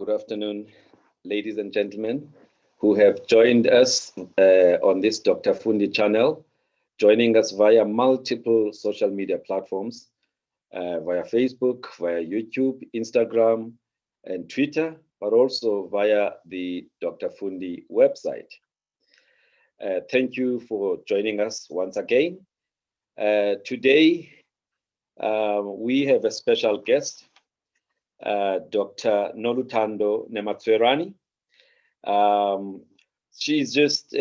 Good afternoon, ladies and gentlemen who have joined us on this Dr. Fundi channel, joining us via multiple social media platforms, via Facebook, via YouTube, Instagram, and Twitter, but also via the Dr. Fundi website. Thank you for joining us once again. Today, we have a special guest, Dr. Noluthando Nematshwerani. She's just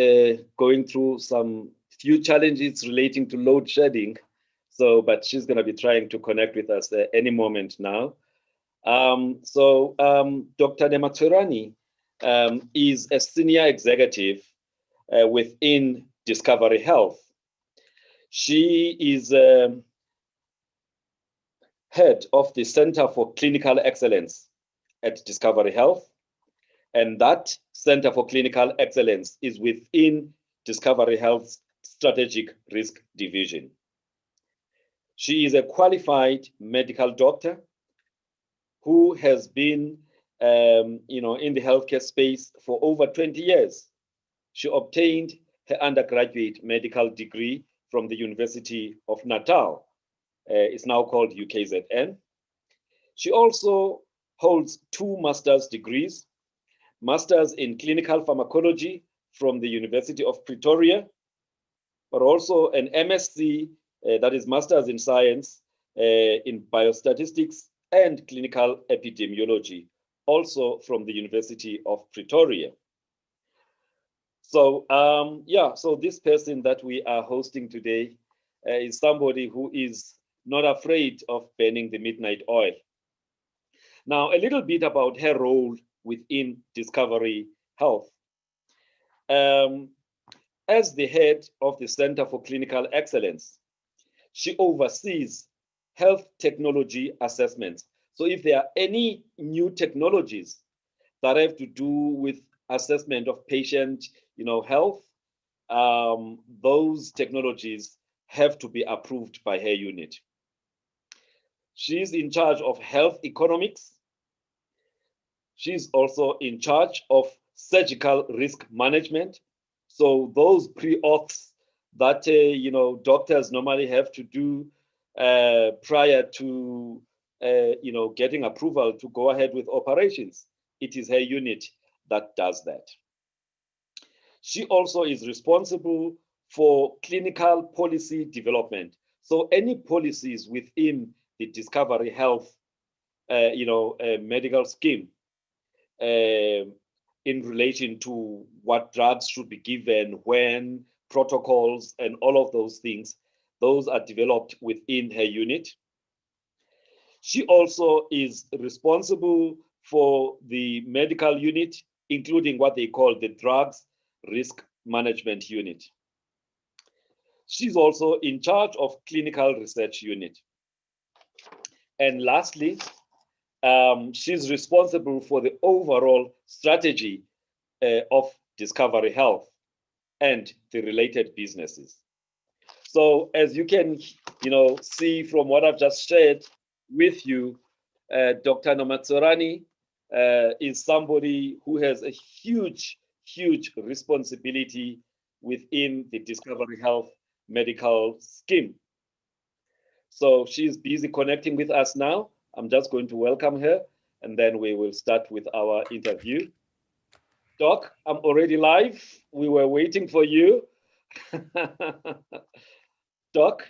going through some few challenges relating to load shedding. But she's going to be trying to connect with us at any moment now. Dr. Nematshwerani is a senior executive within Discovery Health. She is head of the Center for Clinical Excellence at Discovery Health. And that Center for Clinical Excellence is within Discovery Health's Strategic Risk Division. She is a qualified medical doctor who has been in the healthcare space for over 20 years. She obtained her undergraduate medical degree from the University of Natal. It's now called UKZN. She also holds 2 master's degrees, master's in clinical pharmacology from the University of Pretoria, but also an MSc, that is master's in science in biostatistics and clinical epidemiology, also from the University of Pretoria. So this person that we are hosting today is somebody who is not afraid of burning the midnight oil. Now, a little bit about her role within Discovery Health. As the head of the Center for Clinical Excellence, she oversees health technology assessments. So if there are any new technologies that have to do with assessment of patient health, those technologies have to be approved by her unit. She's in charge of health economics. She's also in charge of surgical risk management. So those pre-auths that doctors normally have to do prior to getting approval to go ahead with operations, it is her unit that does that. She also is responsible for clinical policy development. So any policies within the Discovery Health medical scheme in relation to what drugs should be given, when, protocols, and all of those things, those are developed within her unit. She also is responsible for the medical unit, including what they call the drugs risk management unit. She's also in charge of clinical research unit. And lastly, she's responsible for the overall strategy of Discovery Health and the related businesses. So as you can see from what I've just shared with you, Dr. Nematshwerani is somebody who has a huge responsibility within the Discovery Health medical scheme. So she's busy connecting with us now. I'm just going to welcome her, and then we will start with our interview. Doc, I'm already live. We were waiting for you. Doc?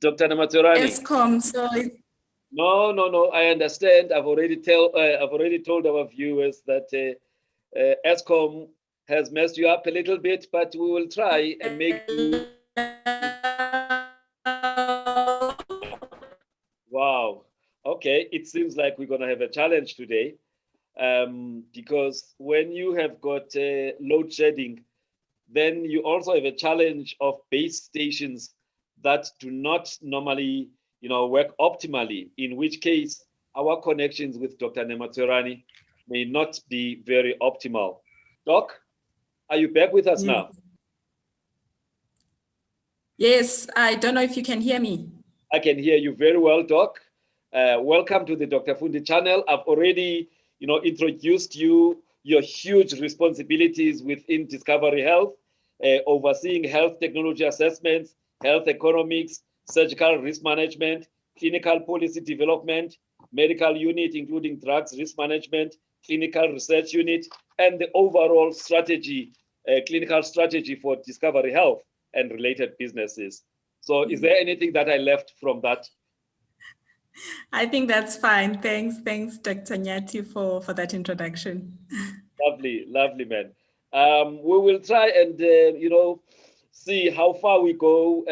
Dr. Nematshwerani. ESCOM, sorry. No. I understand. I've already told our viewers that ESCOM has messed you up a little bit, but we will try and make you. Wow. Okay. It seems like we're going to have a challenge today, because when you have got load shedding, then you also have a challenge of base stations that do not normally work optimally, in which case our connections with Dr. Nematshwerani may not be very optimal. Doc, are you back with us now? Yes, I don't know if you can hear me. I can hear you very well, Doc. Welcome to the Dr. Fundi channel. I've already, introduced you, your huge responsibilities within Discovery Health, overseeing health technology assessments, health economics, surgical risk management, clinical policy development, medical unit, including drugs risk management, clinical research unit, and the overall strategy, clinical strategy for Discovery Health and related businesses. So is there anything that I left from that? I think that's fine. Thanks, Dr. Nyati, for that introduction. Lovely, lovely, man. We will try and see how far we go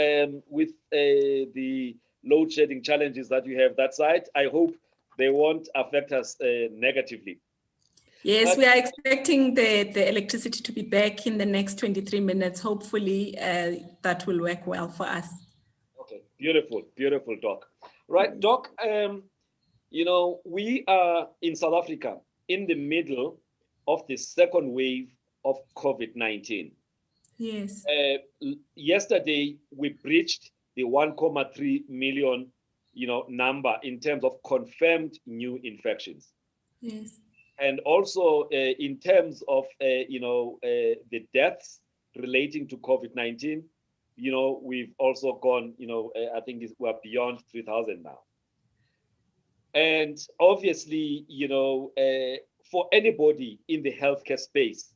with the load shedding challenges that you have that side. I hope they won't affect us negatively. Yes, we are expecting the electricity to be back in the next 23 minutes. Hopefully, that will work well for us. Okay, beautiful, beautiful, Doc. Right, Doc. We are in South Africa in the middle of the second wave of COVID-19. Yes. Yesterday, we breached the 1.3 million, number in terms of confirmed new infections. Yes. And also in terms of, the deaths relating to COVID-19, we've also gone, I think we're beyond 3,000 now. And obviously, for anybody in the healthcare space,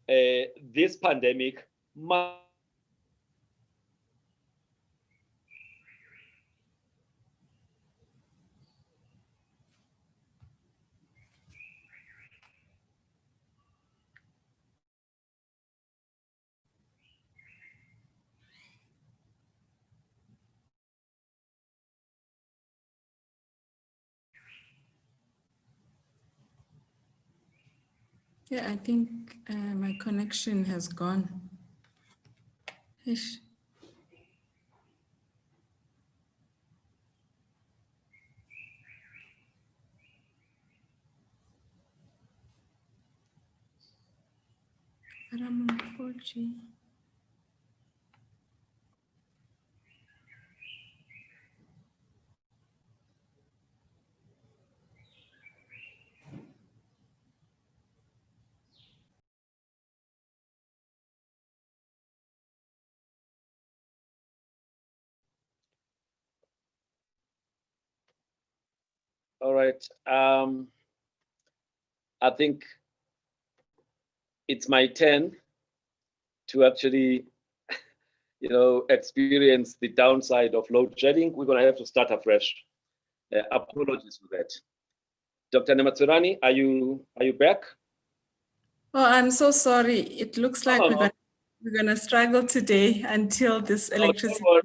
this pandemic must Yeah, I think my connection has gone. Ish. But I'm on 4G. All right. I think it's my turn to actually, experience the downside of load shedding. We're going to have to start afresh. Apologies for that. Dr. Nematshwerani, are you back? Oh, I'm so sorry. It looks No, like no, no. we're gonna struggle today until this No, don't electricity. worry.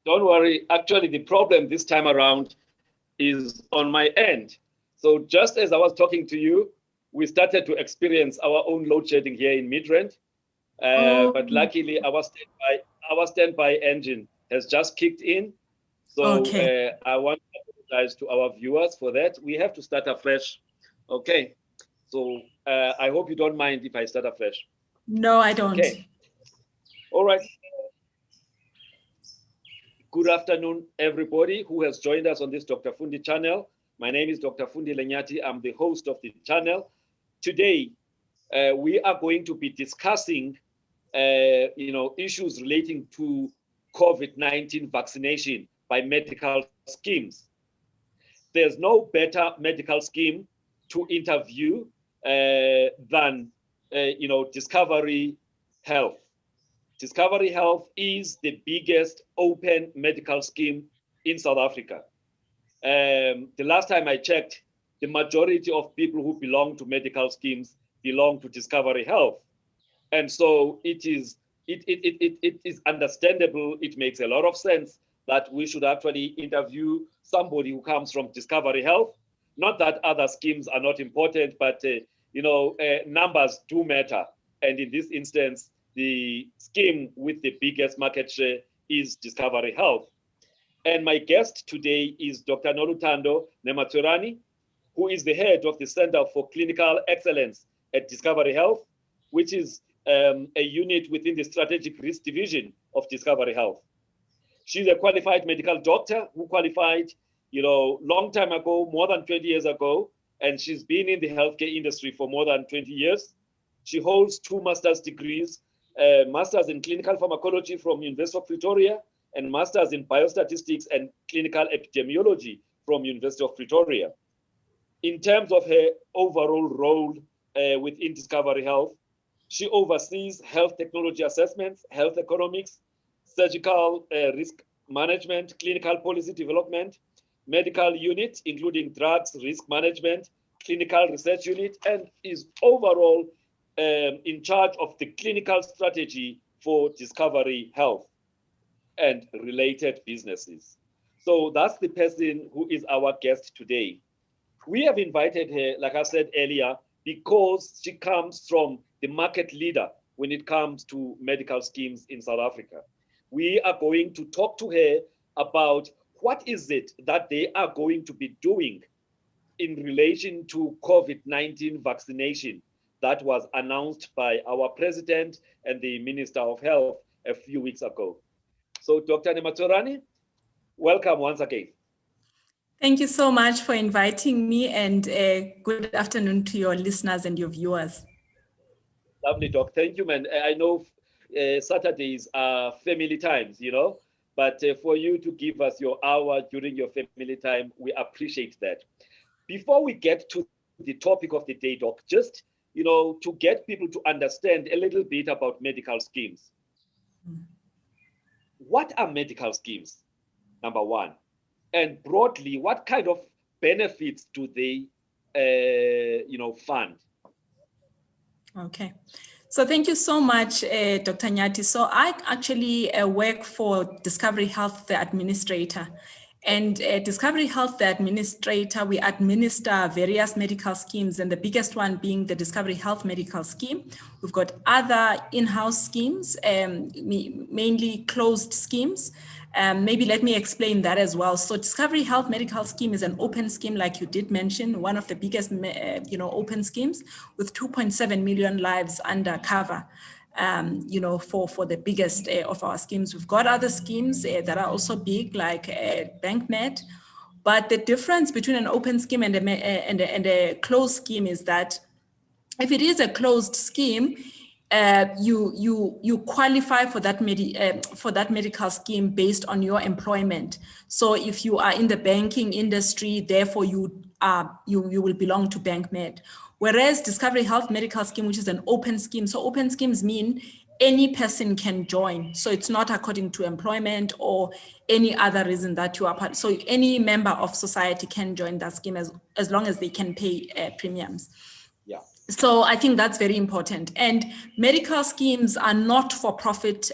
Don't worry. Actually, the problem this time around is on my end. So just as I was talking to you, we started to experience our own load shedding here in Midrand. But Oh, luckily, our standby engine has just kicked in. So okay. I want to apologize to our viewers for that. We have to start afresh. Okay. So I hope you don't mind if I start afresh. No, I don't. Okay. All right. Good afternoon, everybody who has joined us on this Dr. Fundi channel. My name is Dr. Fundi Lenyati. I'm the host of the channel. Today, we are going to be discussing, issues relating to COVID-19 vaccination by medical schemes. There's no better medical scheme to interview than, Discovery Health. Discovery Health is the biggest open medical scheme in South Africa. The last time I checked, the majority of people who belong to medical schemes belong to Discovery Health. And so it is understandable. It makes a lot of sense that we should actually interview somebody who comes from Discovery Health. Not that other schemes are not important, but numbers do matter. And in this instance, the scheme with the biggest market share is Discovery Health. And my guest today is Dr. Noluthando Nematshwerani, who is the head of the Center for Clinical Excellence at Discovery Health, which is a unit within the Strategic Risk Division of Discovery Health. She's a qualified medical doctor who qualified, long time ago, more than 20 years ago, and she's been in the healthcare industry for more than 20 years. She holds 2 master's degrees, master's in clinical pharmacology from University of Pretoria, and master's in biostatistics and clinical epidemiology from University of Pretoria. In terms of her overall role within Discovery Health, she oversees health technology assessments, health economics, surgical risk management, clinical policy development, medical unit, including drugs risk management, clinical research unit, and is overall in charge of the clinical strategy for Discovery Health and related businesses. So that's the person who is our guest today. We have invited her, like I said earlier, because she comes from the market leader when it comes to medical schemes in South Africa. We are going to talk to her about what is it that they are going to be doing in relation to COVID-19 vaccination that was announced by our president and the Minister of Health a few weeks ago. So Dr. Nematshwerani, welcome once again. Thank you so much for inviting me, and good afternoon to your listeners and your viewers. Lovely, Doc. Thank you, man. I know Saturdays are family times, but for you to give us your hour during your family time, we appreciate that. Before we get to the topic of the day, Doc, just, to get people to understand a little bit about medical schemes. What are medical schemes, number one? And broadly, what kind of benefits do they, fund? Okay. So thank you so much, Dr. Nyati. So I actually work for Discovery Health, the administrator. And Discovery Health, the administrator, we administer various medical schemes, and the biggest one being the Discovery Health Medical Scheme. We've got other in-house schemes, mainly closed schemes. Maybe let me explain that as well. So Discovery Health Medical Scheme is an open scheme, like you did mention, one of the biggest, open schemes with 2.7 million lives under cover. For the biggest of our schemes. We've got other schemes that are also big, like BankNet. But the difference between an open scheme and a closed scheme is that if it is a closed scheme, you qualify for that medical scheme based on your employment. So if you are in the banking industry, therefore you will belong to BankNet. Whereas Discovery Health Medical Scheme, which is an open scheme, so open schemes mean any person can join. So it's not according to employment or any other reason that you are part. So any member of society can join that scheme as long as they can pay premiums. Yeah. So I think that's very important. And medical schemes are not for-profit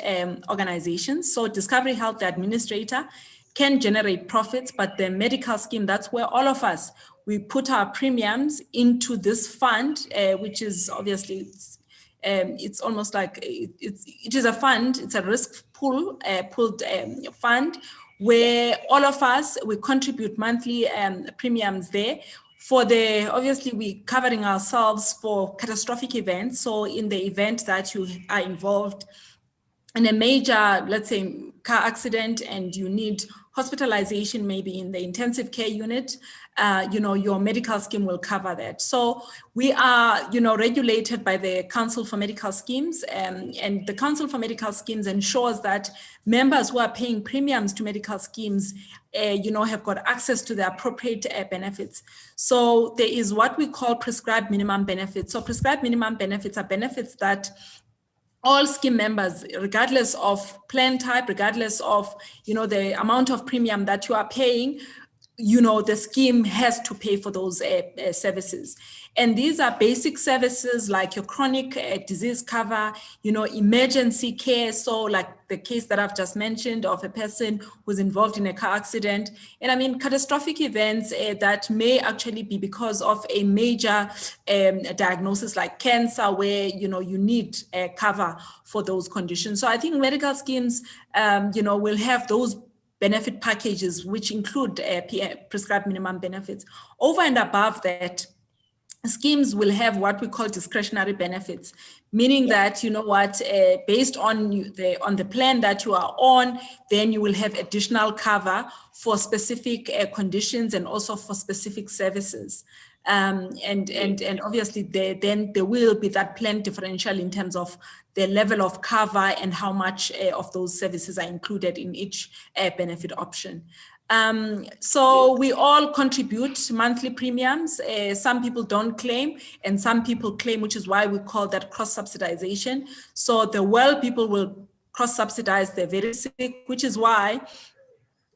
organizations. So Discovery Health, the administrator, can generate profits, but the medical scheme, that's where all of us, we put our premiums into this fund, which is obviously, it's almost like, it is a fund, it's a risk pooled fund, where all of us, we contribute monthly premiums there. Obviously we're covering ourselves for catastrophic events. So in the event that you are involved in a major, let's say, car accident and you need hospitalization, maybe in the intensive care unit, your medical scheme will cover that. So we are, regulated by the Council for Medical Schemes, and the Council for Medical Schemes ensures that members who are paying premiums to medical schemes, have got access to the appropriate benefits. So there is what we call prescribed minimum benefits. So prescribed minimum benefits are benefits that all scheme members, regardless of plan type, regardless of, the amount of premium that you are paying, the scheme has to pay for those services. And these are basic services like your chronic disease cover, emergency care. So like the case that I've just mentioned of a person who's involved in a car accident. And I mean, catastrophic events that may actually be because of a major diagnosis like cancer, where, you need cover for those conditions. So I think medical schemes, will have those benefit packages, which include prescribed minimum benefits. Over and above that, schemes will have what we call discretionary benefits, meaning that, you know what, based on the plan that you are on, then you will have additional cover for specific conditions and also for specific services. And obviously then there will be that plan differential in terms of the level of cover and how much of those services are included in each benefit option. So we all contribute monthly premiums. Some people don't claim and some people claim, which is why we call that cross-subsidization. So the well people will cross-subsidize the very sick, which is why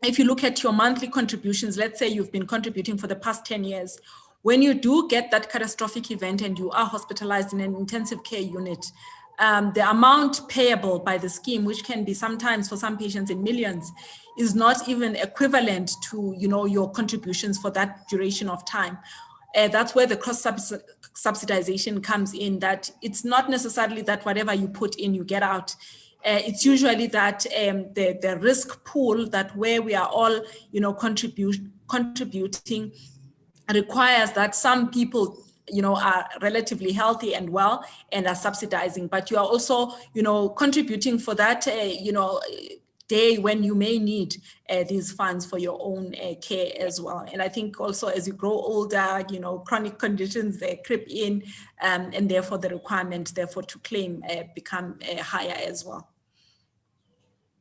if you look at your monthly contributions, let's say you've been contributing for the past 10 years, when you do get that catastrophic event and you are hospitalized in an intensive care unit, the amount payable by the scheme, which can be sometimes for some patients in millions, is not even equivalent to, you know, your contributions for that duration of time. That's where the cross-subsidization comes in, that it's not necessarily that whatever you put in, you get out. It's usually that the risk pool, that where we are all, you know, contributing requires that some people, you know, are relatively healthy and well and are subsidizing, but you are also, you know, contributing for that, you know, day when you may need these funds for your own care as well. And I think also as you grow older, you know, chronic conditions, they creep in, and therefore the requirement therefore to claim become higher as well.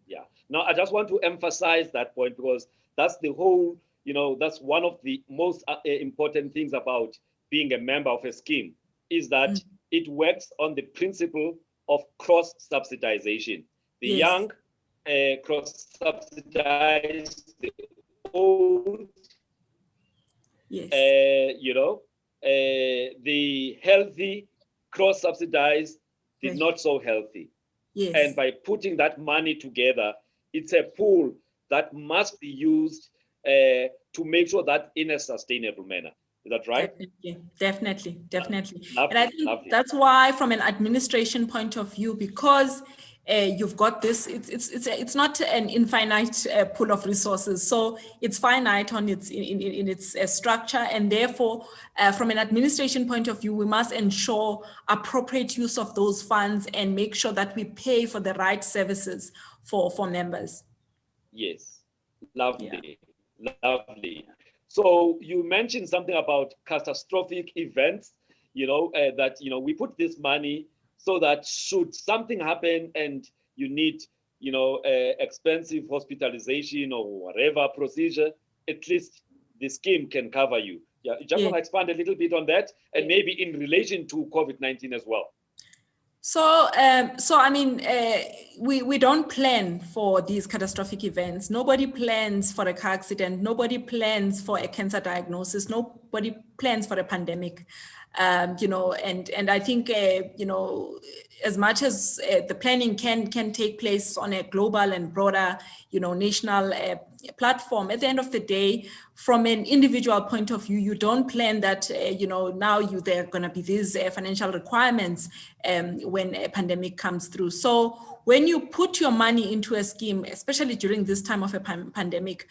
Yeah. Now, I just want to emphasize that point because that's the whole, you know, that's one of the most important things about being a member of a scheme, is that it works on the principle of cross-subsidization. The Yes. young cross-subsidize the old, Yes. you know, the healthy cross-subsidize the Right. not so healthy. Yes. And by putting that money together, it's a pool that must be used to make sure that in a sustainable manner. Is that right? Definitely. Lovely, And I think lovely. that's why, from an administration point of view, because you've got this, it's not an infinite pool of resources. So it's finite on its in its structure, and therefore, from an administration point of view, we must ensure appropriate use of those funds and make sure that we pay for the right services for members. Yes, lovely, lovely. So you mentioned something about catastrophic events, you know, that, you know, we put this money so that should something happen and you need, you know, expensive hospitalization or whatever procedure, at least the scheme can cover you. Yeah, you just want to expand a little bit on that, and maybe in relation to COVID-19 as well. So, I mean, we don't plan for these catastrophic events. Nobody plans for a car accident. Nobody plans for a cancer diagnosis. Nobody plans for a pandemic. You know, and I think, you know, as much as the planning can take place on a global and broader, you know, national platform, at the end of the day, from an individual point of view, you don't plan that, you know, now there are going to be these financial requirements when a pandemic comes through. So when you put your money into a scheme, especially during this time of a pandemic,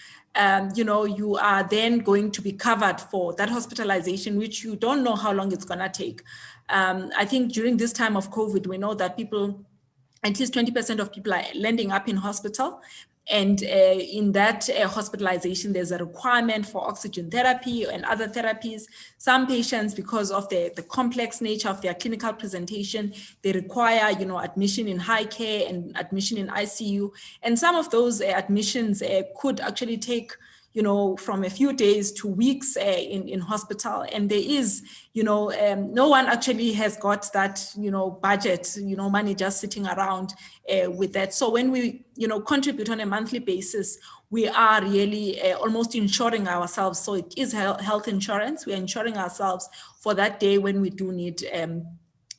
you know, you are then going to be covered for that hospitalization, which you don't know how long it's going to take. I think during this time of COVID, we know that people, at least 20% of people are landing up in hospital. And in that hospitalization, there's a requirement for oxygen therapy and other therapies. Some patients, because of the complex nature of their clinical presentation, they require, you know, admission in high care and admission in ICU. And some of those admissions could actually take, you know, from a few days to weeks in hospital. And there is, you know, no one actually has got that, you know, budget, you know, money just sitting around with that. So when we, you know, contribute on a monthly basis, we are really almost insuring ourselves. So it is health insurance. We are insuring ourselves for that day when we do need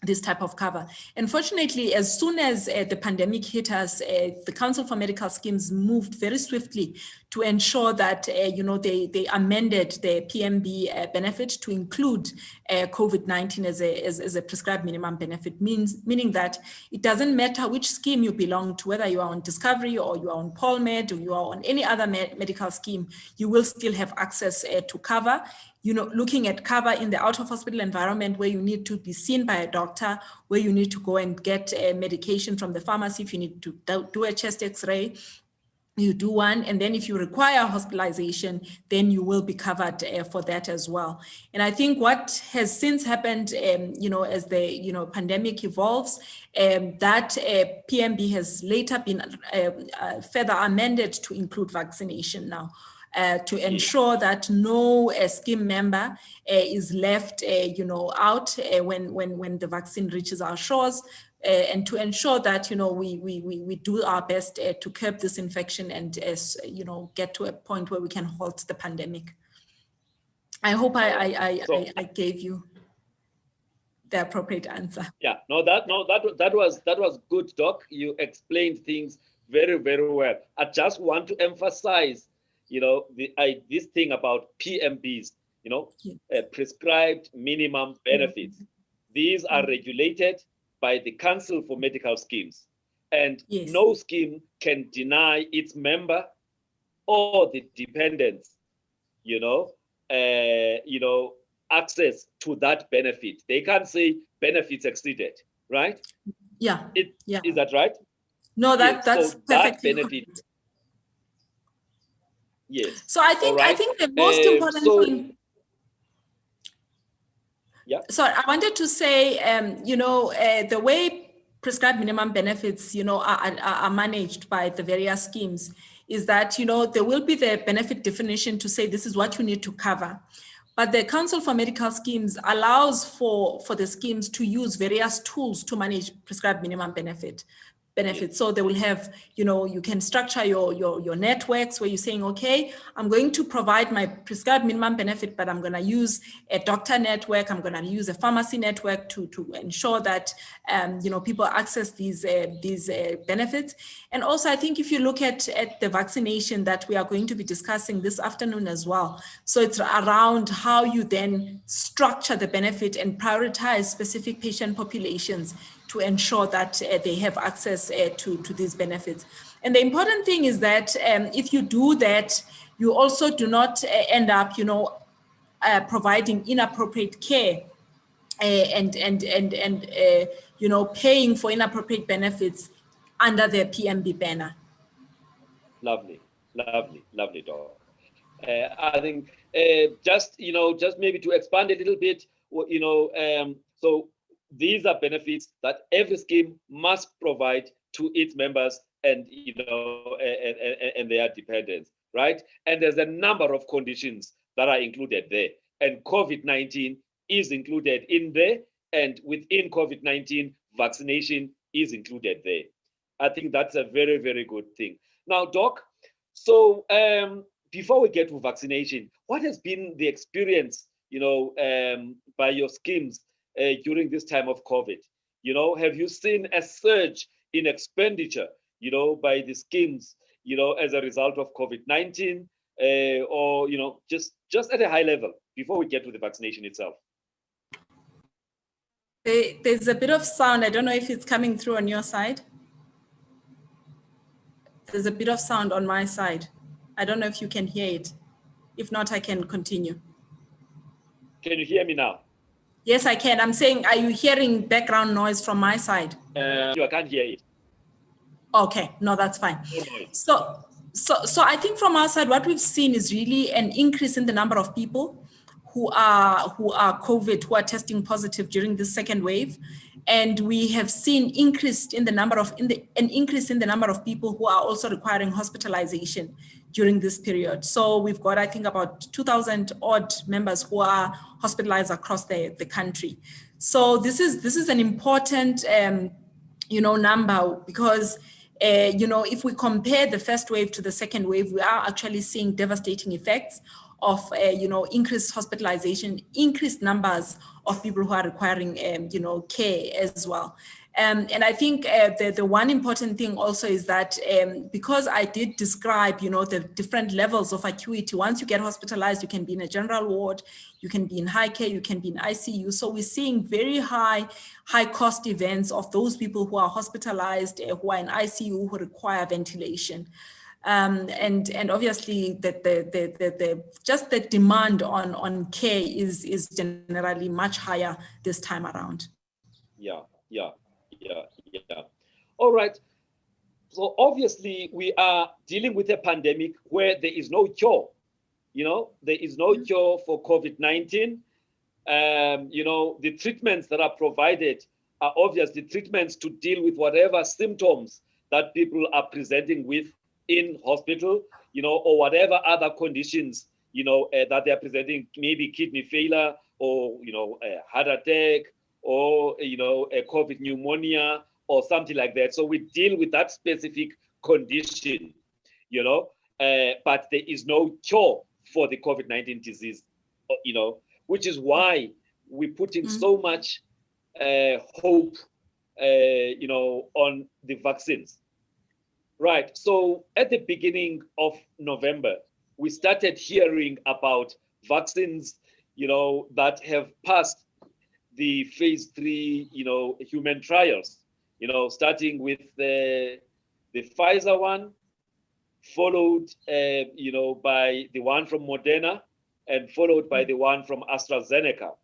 this type of cover. Unfortunately, as soon as the pandemic hit us, the Council for Medical Schemes moved very swiftly to ensure that, you know, they amended the PMB benefit to include COVID-19 as a prescribed minimum benefit, meaning that it doesn't matter which scheme you belong to, whether you are on Discovery or you are on PolMed or you are on any other medical scheme, you will still have access to cover. looking at cover in the out of hospital environment where you need to be seen by a doctor, where you need to go and get medication from the pharmacy. If you need to do a chest x-ray, you do one, and then if you require hospitalization, then you will be covered for that as well. And I think what has since happened, as the pandemic evolves, that PMB has later been further amended to include vaccination now. To ensure that no scheme member is left, out when the vaccine reaches our shores, and to ensure that we do our best to curb this infection and get to a point where we can halt the pandemic. I hope I gave you the appropriate answer. Yeah, that was good, Doc. You explained things very, very well. I just want to emphasize this thing about PMBs, prescribed minimum benefits. These are regulated by the Council for Medical Schemes, and no scheme can deny its member or the dependents, access to that benefit. They can't say benefits exceeded, right? Yeah. Is that right? No, that's so perfectly that benefit. correct. Yes. So I think the most important thing. Yeah. So I wanted to say, the way prescribed minimum benefits, are managed by the various schemes is that, there will be the benefit definition to say this is what you need to cover. But the Council for Medical Schemes allows for the schemes to use various tools to manage prescribed minimum benefits. So they will have, you can structure your networks where you're saying, okay, I'm going to provide my prescribed minimum benefit, but I'm going to use a doctor network. I'm going to use a pharmacy network to ensure that, people access these benefits. And also, I think if you look at the vaccination that we are going to be discussing this afternoon as well, so it's around how you then structure the benefit and prioritize specific patient populations to ensure that they have access to these benefits. And the important thing is that if you do that, you also do not end up, providing inappropriate care and paying for inappropriate benefits under the PMB banner. Lovely, Doc. I think just maybe to expand a little bit, so these are benefits that every scheme must provide to its members and and their dependents, right? And there's a number of conditions that are included there, and COVID-19 is included in there, and within COVID-19, vaccination is included there. I think that's a very, very good thing. Now, Doc, so before we get to vaccination, what has been the experience, by your schemes during this time of COVID? Have you seen a surge in expenditure, by the schemes, as a result of COVID-19, or just at a high level before we get to the vaccination itself? There's a bit of sound. I don't know if it's coming through on your side. There's a bit of sound on my side. I don't know if you can hear it. If not, I can continue. Can you hear me now? Yes, I can. I'm saying, are you hearing background noise from my side? I can't hear it. Okay, no, that's fine. So I think from our side, what we've seen is really an increase in the number of people who are COVID, who are testing positive during this second wave. And we have seen an increase in the number of people who are also requiring hospitalization during this period. So we've got, I think, about 2,000 odd members who are hospitalized across the country. So this is an important, number, because if we compare the first wave to the second wave, we are actually seeing devastating effects of, increased hospitalization, increased numbers of people who are requiring, care as well. And I think the one important thing also is that because I did describe, the different levels of acuity, once you get hospitalized, you can be in a general ward, you can be in high care, you can be in ICU. So we're seeing very high cost events of those people who are hospitalized, who are in ICU, who require ventilation. And obviously the just the demand on care is generally much higher this time around. Yeah, yeah, yeah. All right. So obviously we are dealing with a pandemic where there is no cure. There is no cure for COVID-19. The treatments that are provided are obviously treatments to deal with whatever symptoms that people are presenting with in hospital, or whatever other conditions, that they are presenting, maybe kidney failure or, a heart attack or, a COVID pneumonia or something like that. So we deal with that specific condition, but there is no cure for the COVID-19 disease, which is why we put in so much hope, on the vaccines. Right. So at the beginning of November, we started hearing about vaccines, that have passed the phase 3, human trials, starting with the Pfizer one, followed, by the one from Moderna, and followed by the one from AstraZeneca.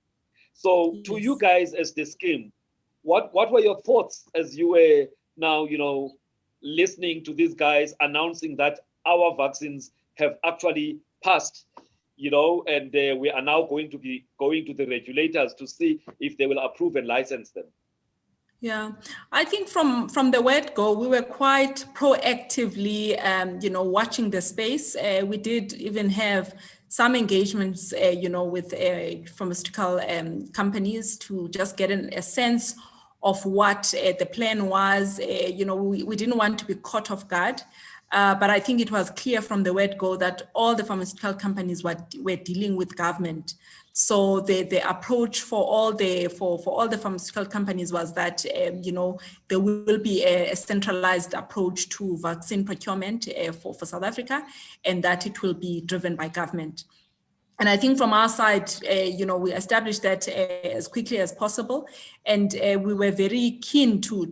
So to you Yes. guys as the scheme, what were your thoughts as you were now, listening to these guys announcing that our vaccines have actually passed, and we are now going to be going to the regulators to see if they will approve and license them? Yeah, I think from the word go, we were quite proactively, watching the space. We did even have some engagements, with pharmaceutical companies to just get a sense of what the plan was. We didn't want to be caught off guard. But I think it was clear from the word go that all the pharmaceutical companies were dealing with government. So the approach for all the pharmaceutical companies was that there will be a centralized approach to vaccine procurement for South Africa, and that it will be driven by government. And I think from our side, we established that as quickly as possible, and we were very keen to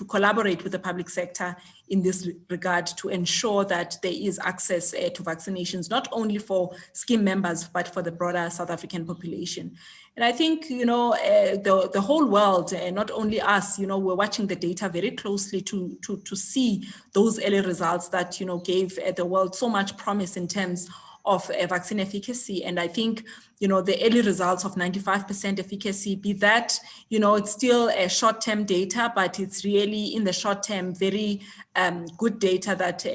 collaborate with the public sector in this regard to ensure that there is access to vaccinations, not only for scheme members, but for the broader South African population. And I think, the whole world, not only us, we're watching the data very closely to see those early results that, gave the world so much promise in terms of vaccine efficacy. And I think, the early results of 95% efficacy, be that, it's still a short-term data, but it's really in the short term, very good data that,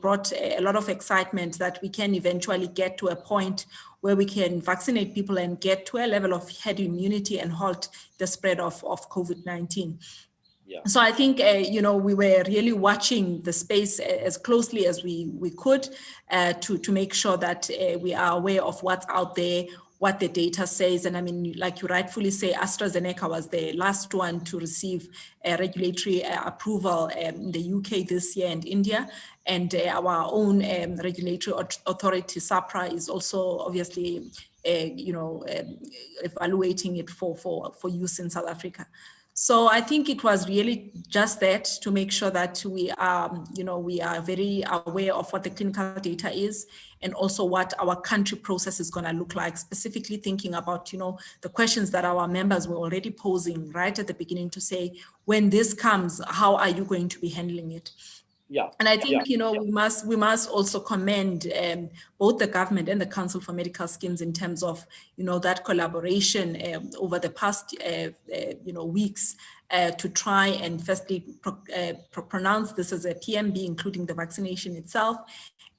brought a lot of excitement that we can eventually get to a point where we can vaccinate people and get to a level of herd immunity and halt the spread of COVID-19. Yeah. So I think, we were really watching the space as closely as we could to make sure that we are aware of what's out there, what the data says. And I mean, like you rightfully say, AstraZeneca was the last one to receive regulatory approval in the UK this year and India. And our own regulatory authority, SAPRA, is also obviously, evaluating it for use in South Africa. So I think it was really just that, to make sure that we are very aware of what the clinical data is, and also what our country process is going to look like, specifically thinking about, the questions that our members were already posing right at the beginning to say, when this comes, how are you going to be handling it? Yeah. And I think, we must also commend both the government and the Council for Medical Schemes in terms of, that collaboration over the past, weeks to try and firstly pronounce this as a PMB, including the vaccination itself,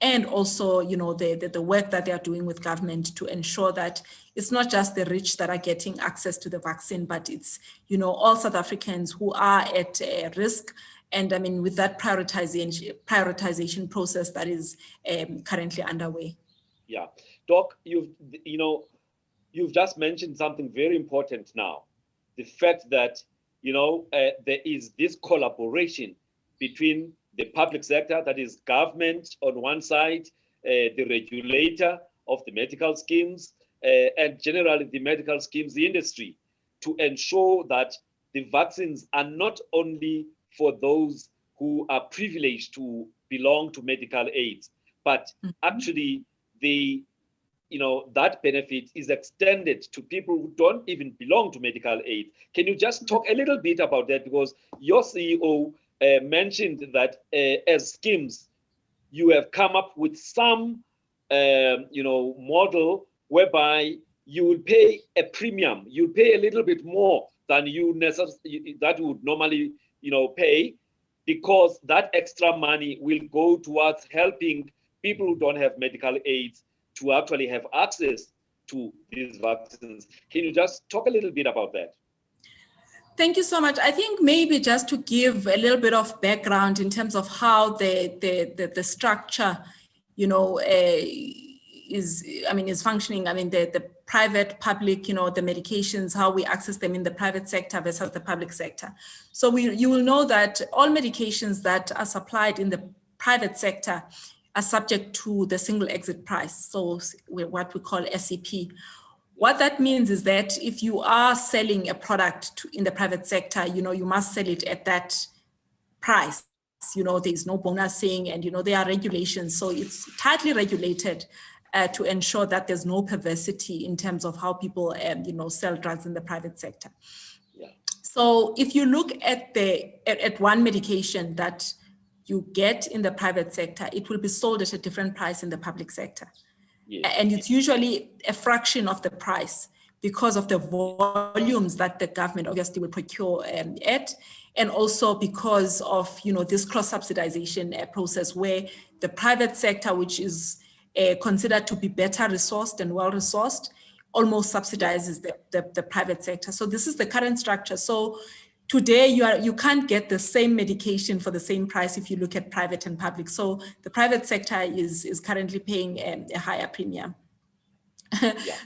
and also, the work that they are doing with government to ensure that it's not just the rich that are getting access to the vaccine, but it's, all South Africans who are at risk. And I mean, with that prioritization process that is currently underway. Yeah. Doc, you've just mentioned something very important now. The fact that, there is this collaboration between the public sector, that is government on one side, the regulator of the medical schemes, and generally the medical schemes industry, to ensure that the vaccines are not only for those who are privileged to belong to medical aids, but actually that benefit is extended to people who don't even belong to medical aid. Can you just talk a little bit about that? Because your CEO mentioned that as schemes, you have come up with some, model whereby you will pay a premium. You'll pay a little bit more than that you would normally, pay, because that extra money will go towards helping people who don't have medical aids to actually have access to these vaccines. Can you just talk a little bit about that? Thank you so much. I think maybe just to give a little bit of background in terms of how the structure, is functioning. I mean, the private, public, the medications, how we access them in the private sector versus the public sector. So you will know that all medications that are supplied in the private sector are subject to the single exit price, so what we call SEP. What that means is that if you are selling a product in the private sector, you must sell it at that price. There's no bonusing, and there are regulations, so it's tightly regulated to ensure that there's no perversity in terms of how people sell drugs in the private sector. Yeah. So if you look at one medication that you get in the private sector, it will be sold at a different price in the public sector. Yes. And it's usually a fraction of the price because of the volumes that the government obviously will procure at, and also because of this cross-subsidization process where the private sector, which is considered to be better resourced and well-resourced, almost subsidizes the private sector. So this is the current structure. So today you can't get the same medication for the same price if you look at private and public. So the private sector is currently paying a higher premium.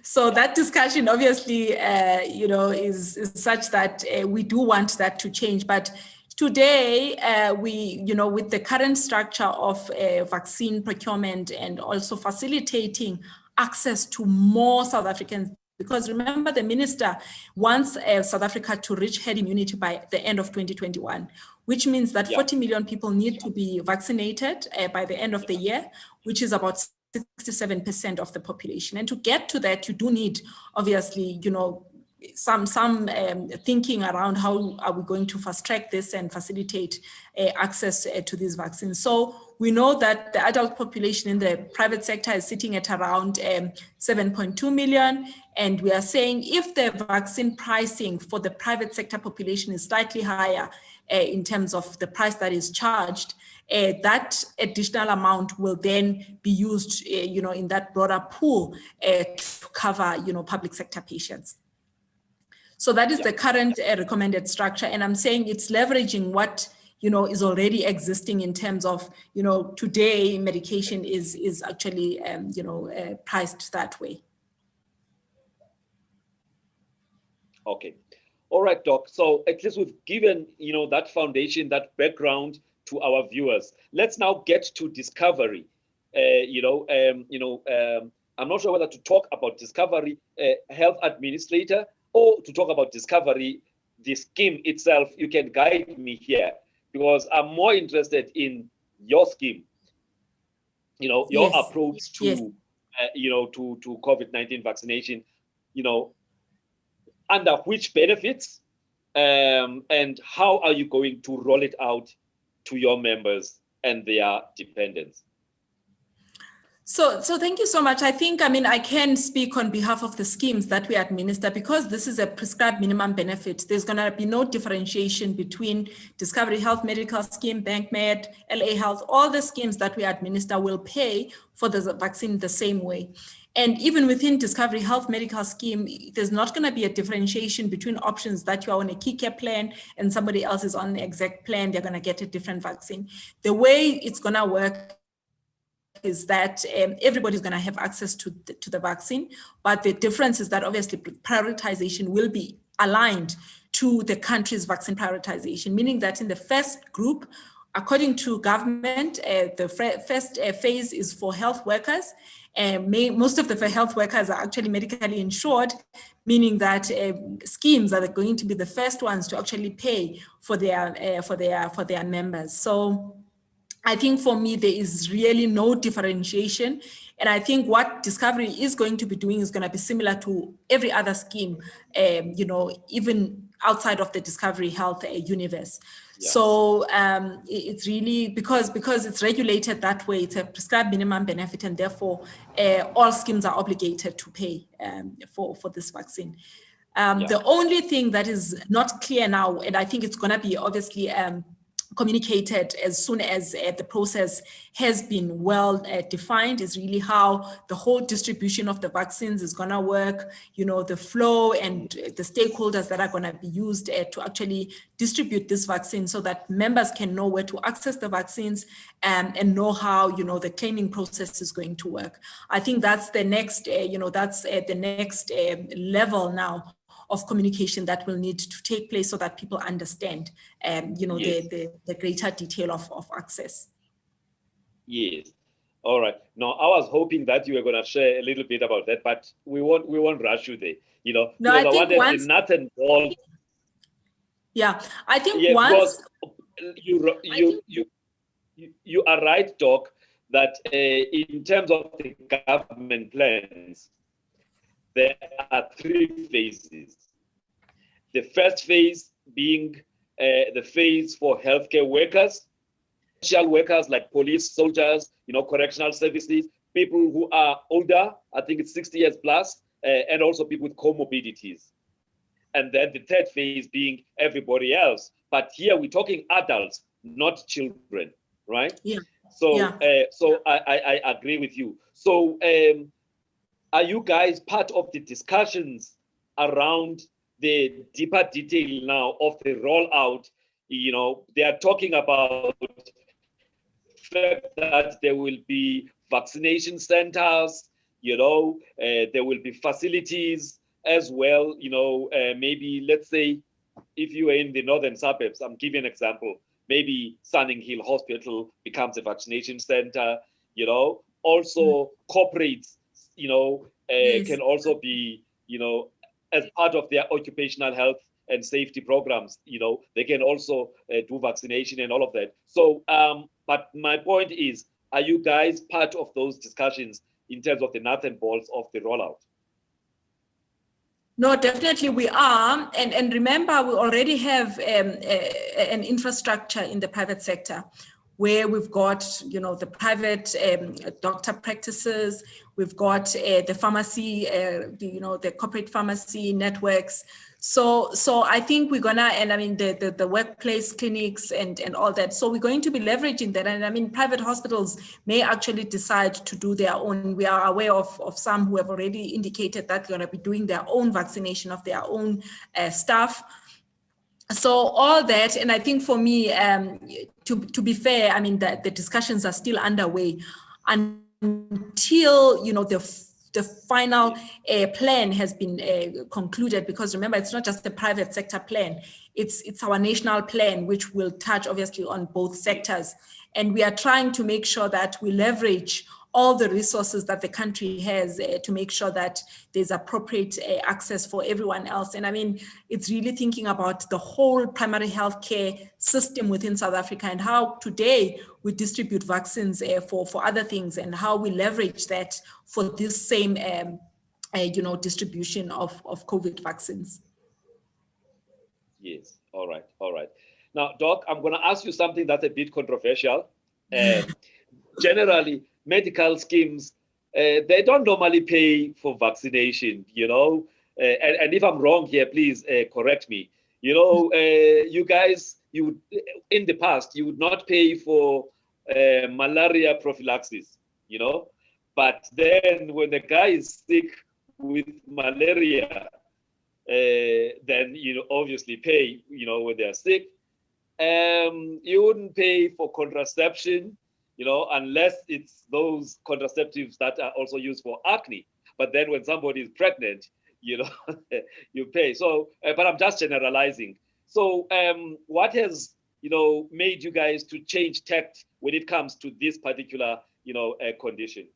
So that discussion obviously, is such that we do want that to change. But today, with the current structure of vaccine procurement and also facilitating access to more South Africans, because remember, the minister wants South Africa to reach herd immunity by the end of 2021, which means that 40 million people need to be vaccinated by the end of the year, which is about 67% of the population. And to get to that, you do need, obviously, some thinking around how are we going to fast track this and facilitate access to these vaccines. So we know that the adult population in the private sector is sitting at around 7.2 million. And we are saying if the vaccine pricing for the private sector population is slightly higher in terms of the price that is charged, that additional amount will then be used, in that broader pool to cover, public sector patients. So that is the current recommended structure. And I'm saying it's leveraging what, is already existing in terms of, today medication is actually, priced that way. Okay. All right, Doc. So at least we've given, that foundation, that background to our viewers. Let's now get to Discovery. I'm not sure whether to talk about Discovery Health Administrator or to talk about Discovery, the scheme itself. You can guide me here because I'm more interested in your scheme. Your approach to, to COVID-19 vaccination. Under which benefits, and how are you going to roll it out to your members and their dependents? So thank you so much. I think, I can speak on behalf of the schemes that we administer because this is a prescribed minimum benefit. There's going to be no differentiation between Discovery Health Medical Scheme, BankMed, LA Health. All the schemes that we administer will pay for the vaccine the same way. And even within Discovery Health Medical Scheme, there's not going to be a differentiation between options that you are on a key care plan and somebody else is on the exact plan. They're going to get a different vaccine. The way it's going to work is that everybody's going to have access to the vaccine, but the difference is that obviously prioritization will be aligned to the country's vaccine prioritization, meaning that in the first group, according to government, the first phase is for health workers. Most of the health workers are actually medically insured, meaning that schemes are going to be the first ones to actually pay for their members. So I think for me, there is really no differentiation. And I think what Discovery is going to be doing is going to be similar to every other scheme, even outside of the Discovery Health universe. Yeah. So it's really because it's regulated that way. It's a prescribed minimum benefit, and therefore all schemes are obligated to pay for this vaccine. The only thing that is not clear now, and I think it's going to be obviously communicated as soon as the process has been well defined, is really how the whole distribution of the vaccines is going to work, the flow and the stakeholders that are going to be used to actually distribute this vaccine, so that members can know where to access the vaccines and know how the claiming process is going to work. I think that's the next level now of communication that will need to take place, so that people understand, the greater detail of access. Yes. All right. Now, I was hoping that you were going to share a little bit about that, but we won't rush you there, No, because I I think wanted the once, nuts and bolts. yeah, I think Yeah, once, because you are right, Doc, that in terms of the government plans, there are three phases. The first phase being the phase for healthcare workers, social workers like police, soldiers, correctional services, people who are older, I think it's 60 years plus, and also people with comorbidities. And then the third phase being everybody else. But here we're talking adults, not children, right? yeah, So, yeah. I agree with you. So, are you guys part of the discussions around the deeper detail now of the rollout? They are talking about the fact that there will be vaccination centers, there will be facilities as well. Maybe let's say if you are in the northern suburbs, I'm giving an example, maybe Sunning Hill Hospital becomes a vaccination center, also corporates, Yes. can also be, as part of their occupational health and safety programs, they can also do vaccination and all of that. So, but my point is, are you guys part of those discussions in terms of the nuts and bolts of the rollout? No, definitely we are. And remember, we already have an infrastructure in the private sector, where we've got, the private doctor practices, we've got the pharmacy, the corporate pharmacy networks. So I think we're gonna, and I mean the workplace clinics and all that. So we're going to be leveraging that. And I mean, private hospitals may actually decide to do their own. We are aware of some who have already indicated that they're going to be doing their own vaccination of their own staff. So all that, and I think for me, to be fair, I mean the discussions are still underway until the final plan has been concluded, because remember, it's not just the private sector plan, it's our national plan, which will touch obviously on both sectors. And we are trying to make sure that we leverage all the resources that the country has to make sure that there's appropriate access for everyone else. And I mean, it's really thinking about the whole primary healthcare system within South Africa, and how today we distribute vaccines for other things, and how we leverage that for this same distribution of COVID vaccines. Yes. All right. All right. Now, Doc, I'm going to ask you something that's a bit controversial. Generally, medical schemes, they don't normally pay for vaccination, and if I'm wrong here, please correct me. You guys, in the past, you would not pay for malaria prophylaxis, but then when the guy is sick with malaria, then obviously pay, when they're sick. You wouldn't pay for contraception, unless it's those contraceptives that are also used for acne. But then when somebody is pregnant, you pay. So, but I'm just generalizing. So, what has made you guys to change tact when it comes to this particular condition?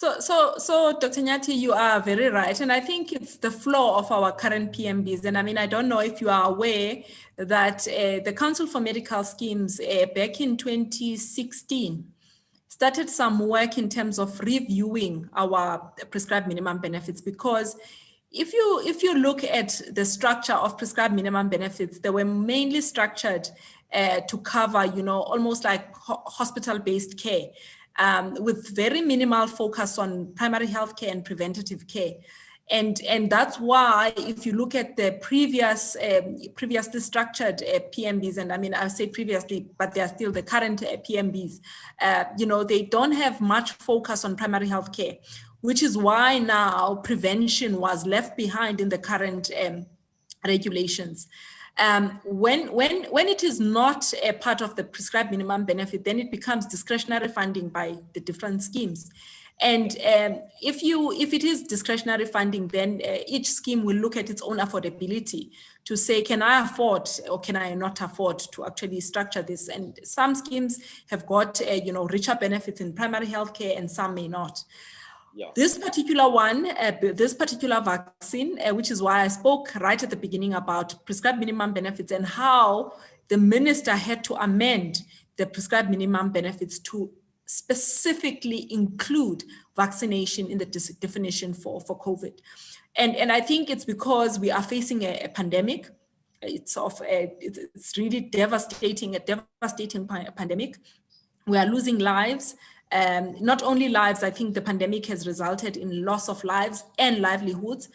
So, Dr. Nyati, you are very right. And I think it's the flaw of our current PMBs. And I mean, I don't know if you are aware that the Council for Medical Schemes back in 2016 started some work in terms of reviewing our prescribed minimum benefits, because if you look at the structure of prescribed minimum benefits, they were mainly structured to cover, almost like hospital-based care, with very minimal focus on primary health care and preventative care. And that's why if you look at the previously structured PMBs, and I mean, I say previously, but they are still the current PMBs, they don't have much focus on primary health care, which is why now prevention was left behind in the current regulations. When it is not a part of the prescribed minimum benefit, then it becomes discretionary funding by the different schemes. And if it is discretionary funding, then each scheme will look at its own affordability to say, can I afford or can I not afford to actually structure this? And some schemes have got richer benefits in primary health care, and some may not. Yeah. This particular one, this particular vaccine, which is why I spoke right at the beginning about prescribed minimum benefits and how the minister had to amend the prescribed minimum benefits to specifically include vaccination in the definition for COVID. And I think it's because we are facing a pandemic. It's really devastating, a devastating pandemic. We are losing lives. Not only lives, I think the pandemic has resulted in loss of lives and livelihoods.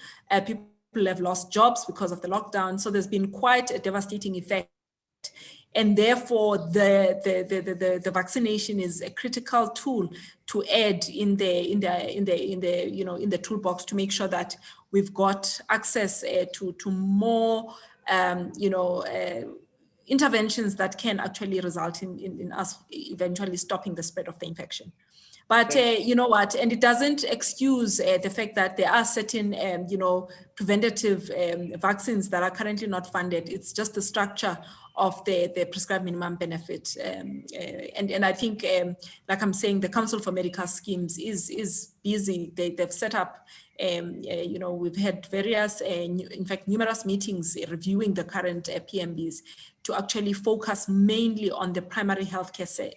People have lost jobs because of the lockdown. So there's been quite a devastating effect. And therefore, the vaccination is a critical tool to add in the toolbox to make sure that we've got access to more interventions that can actually result in us eventually stopping the spread of the infection. But you know what, and it doesn't excuse the fact that there are certain, preventative vaccines that are currently not funded. It's just the structure of the prescribed minimum benefit. And I think, like I'm saying, the Council for Medical Schemes is busy. They've set up, we've had various, in fact, numerous meetings reviewing the current PMBs to actually focus mainly on the primary healthcare,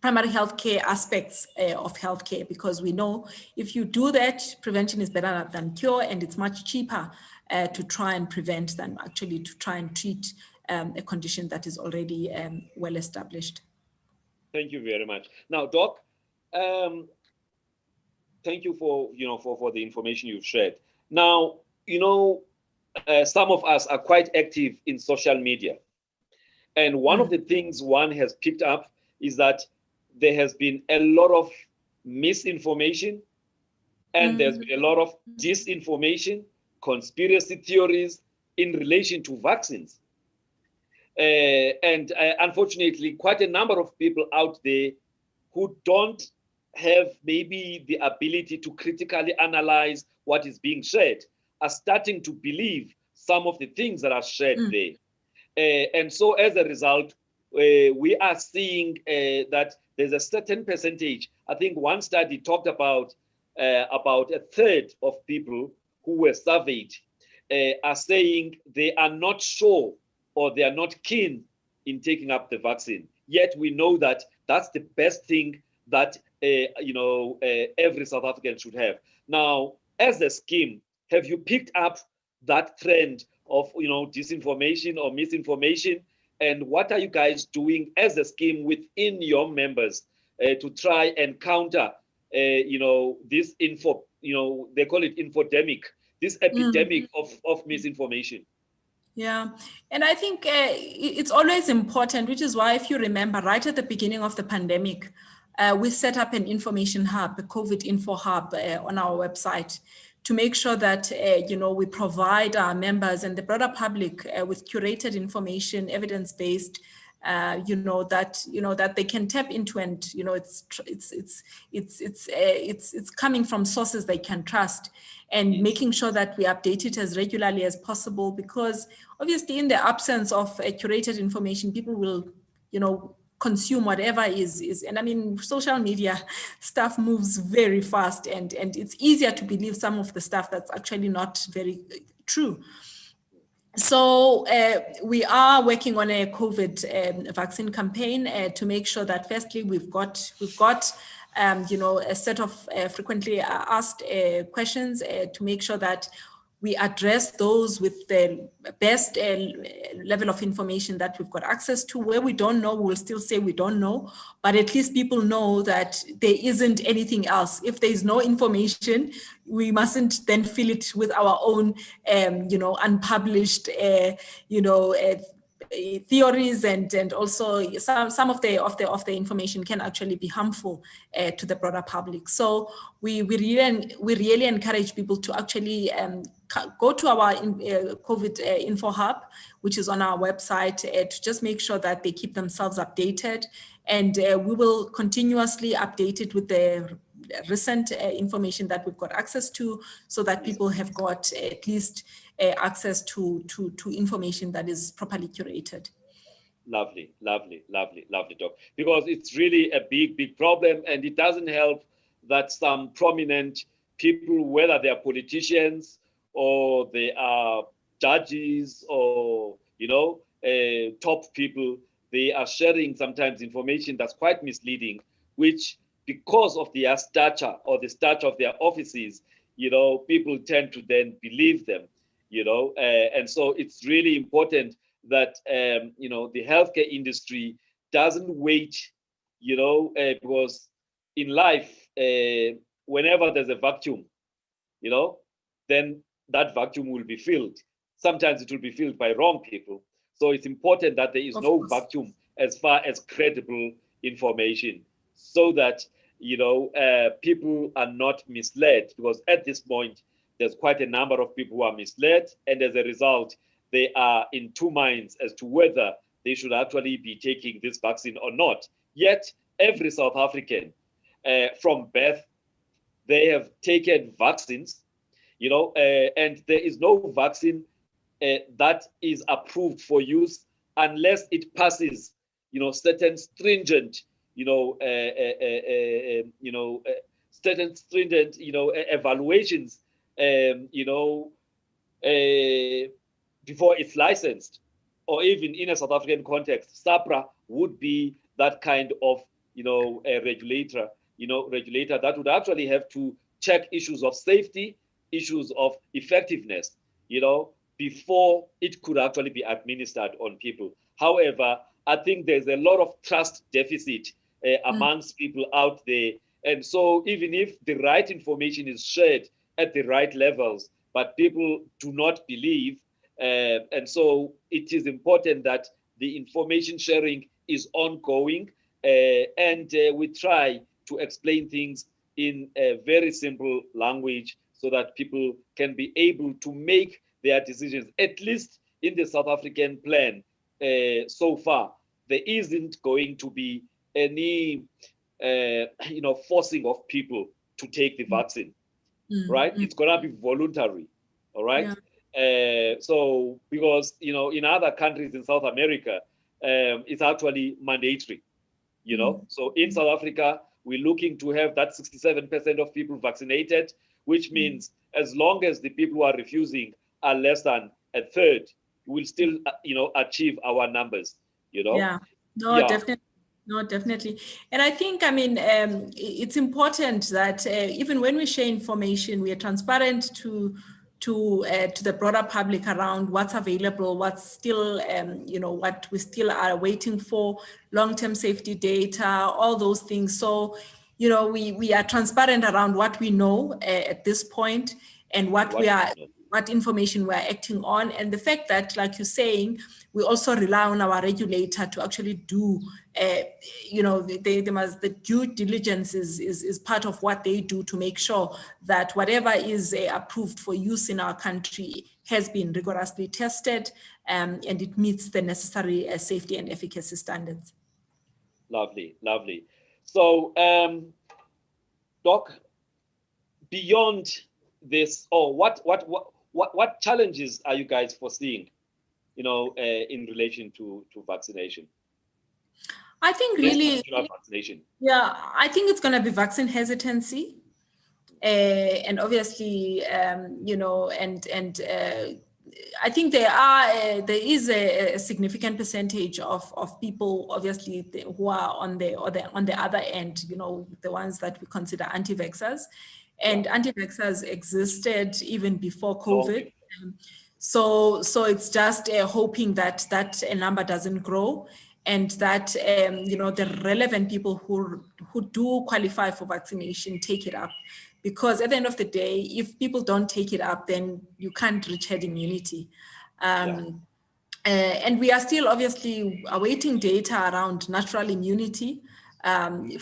primary healthcare aspects of healthcare, because we know if you do that, prevention is better than cure, and it's much cheaper to try and prevent than actually to try and treat a condition that is already well established. Thank you very much. Now, Doc, thank you for for the information you've shared. Now, some of us are quite active in social media, and one of the things one has picked up is that there has been a lot of misinformation, and there's been a lot of disinformation, conspiracy theories in relation to vaccines. And unfortunately, quite a number of people out there who don't have maybe the ability to critically analyze what is being shared are starting to believe some of the things that are shared there. And so as a result, we are seeing that there's a certain percentage. I think one study talked about a third of people who were surveyed are saying they are not sure or they are not keen in taking up the vaccine. Yet we know that that's the best thing that every South African should have. Now, as a scheme, have you picked up that trend of disinformation or misinformation? And what are you guys doing as a scheme within your members to try and counter this they call it infodemic, this epidemic of misinformation? Yeah, and I think it's always important, which is why, if you remember, right at the beginning of the pandemic, we set up an information hub, a COVID info hub on our website, to make sure that we provide our members and the broader public with curated information, evidence-based, that they can tap into, and it's coming from sources they can trust, and making sure that we update it as regularly as possible, because obviously in the absence of curated information, people will consume whatever is. And I mean, social media stuff moves very fast, and it's easier to believe some of the stuff that's actually not very true. So we are working on a COVID vaccine campaign to make sure that firstly we've got a set of frequently asked questions to make sure that we address those with the best level of information that we've got access to. Where we don't know, we'll still say we don't know, but at least people know that there isn't anything else. If there is no information, we mustn't then fill it with our own, unpublished, theories, and also some of the information can actually be harmful to the broader public. So we really encourage people to actually go to our COVID info hub, which is on our website, to just make sure that they keep themselves updated, and we will continuously update it with the recent information that we've got access to, so that people have got at least access to information that is properly curated. Lovely, Doc. Because it's really a big problem, and it doesn't help that some prominent people, whether they are politicians or they are judges or top people, they are sharing sometimes information that's quite misleading, which, because of their stature or the stature of their offices, people tend to then believe them, and so it's really important that the healthcare industry doesn't wait, because in life, whenever there's a vacuum, then that vacuum will be filled. Sometimes it will be filled by wrong people. So it's important that there is no vacuum as far as credible information, so that people are not misled, because at this point there's quite a number of people who are misled, and as a result they are in two minds as to whether they should actually be taking this vaccine or not. Yet every South African from birth, they have taken vaccines, and there is no vaccine that is approved for use unless it passes, certain stringent, certain stringent, evaluations, before it's licensed. Or even in a South African context, SAPRA would be that kind of, a regulator that would actually have to check issues of safety, issues of effectiveness, before it could actually be administered on people. However, I think there's a lot of trust deficit amongst people out there. And so even if the right information is shared at the right levels, but people do not believe, and so it is important that the information sharing is ongoing, and we try to explain things in a very simple language so that people can be able to make their decisions. At least in the South African plan, so far, there isn't going to be any, forcing of people to take the vaccine, right? It's going to be voluntary, all right? Yeah. So because, in other countries in South America, it's actually mandatory, So in South Africa, we're looking to have that 67% of people vaccinated, which means as long as the people who are refusing are less than a third, we'll still, achieve our numbers, Yeah, no, yeah. Definitely. No, definitely. And I think, it's important that even when we share information, we are transparent to the broader public around what's available, what's still, what we still are waiting for, long-term safety data, all those things. So, we are transparent around what we know at this point, and what information we are acting on. And the fact that, like you're saying, we also rely on our regulator to actually do, the due diligence is part of what they do to make sure that whatever is approved for use in our country has been rigorously tested, and it meets the necessary safety and efficacy standards. Lovely. So, Doc, beyond this, what challenges are you guys foreseeing, in relation to vaccination? I think This really, particular vaccination. yeah, I think it's going to be vaccine hesitancy. And obviously, I think there is a significant percentage of people, obviously, who are on the other end. The ones that we consider anti-vaxxers, and anti-vaxxers existed even before COVID. So it's just hoping that number doesn't grow, and that the relevant people who do qualify for vaccination take it up, because at the end of the day, if people don't take it up, then you can't reach herd immunity. And we are still obviously awaiting data around natural immunity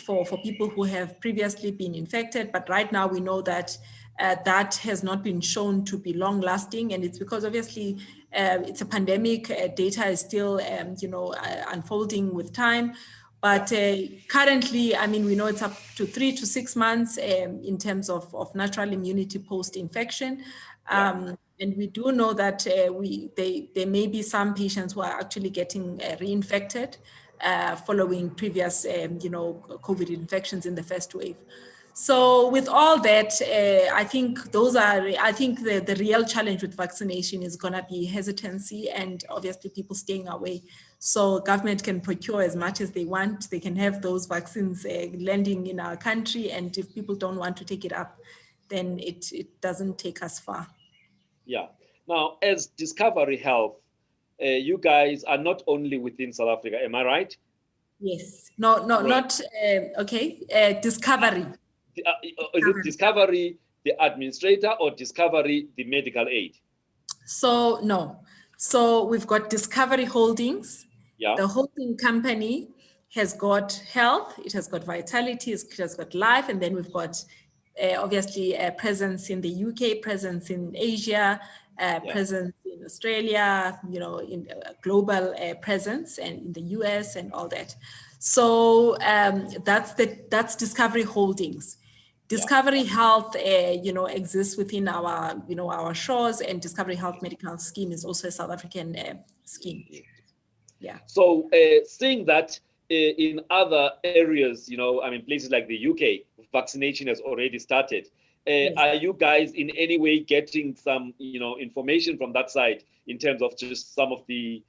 for people who have previously been infected. But right now we know that that has not been shown to be long lasting. And it's because obviously it's a pandemic, data is still, unfolding with time. But currently, I mean, we know it's up to 3 to 6 months in terms of natural immunity post-infection. And we do know that there may be some patients who are actually getting reinfected following previous, COVID infections in the first wave. So with all that, I think the real challenge with vaccination is going to be hesitancy and obviously people staying away. So government can procure as much as they want. They can have those vaccines landing in our country. And if people don't want to take it up, then it doesn't take us far. Yeah. Now, as Discovery Health, you guys are not only within South Africa, am I right? Yes. No, Right. not, okay. Discovery. Is it Discovery, the administrator, or Discovery, the medical aid? So, no. So we've got Discovery Holdings. Yeah. The holding company has got health, it has got vitality, it has got life, and then we've got obviously a presence in the UK, presence in Asia, presence in Australia, in global presence, and in the US and all that. So that's Discovery Holdings. Discovery Health, exists within our shores, and Discovery Health Medical Scheme is also a South African scheme. Yeah. So seeing that in other areas, I mean, places like the UK, vaccination has already started. Yes. Are you guys in any way getting some, information from that side in terms of just some of the,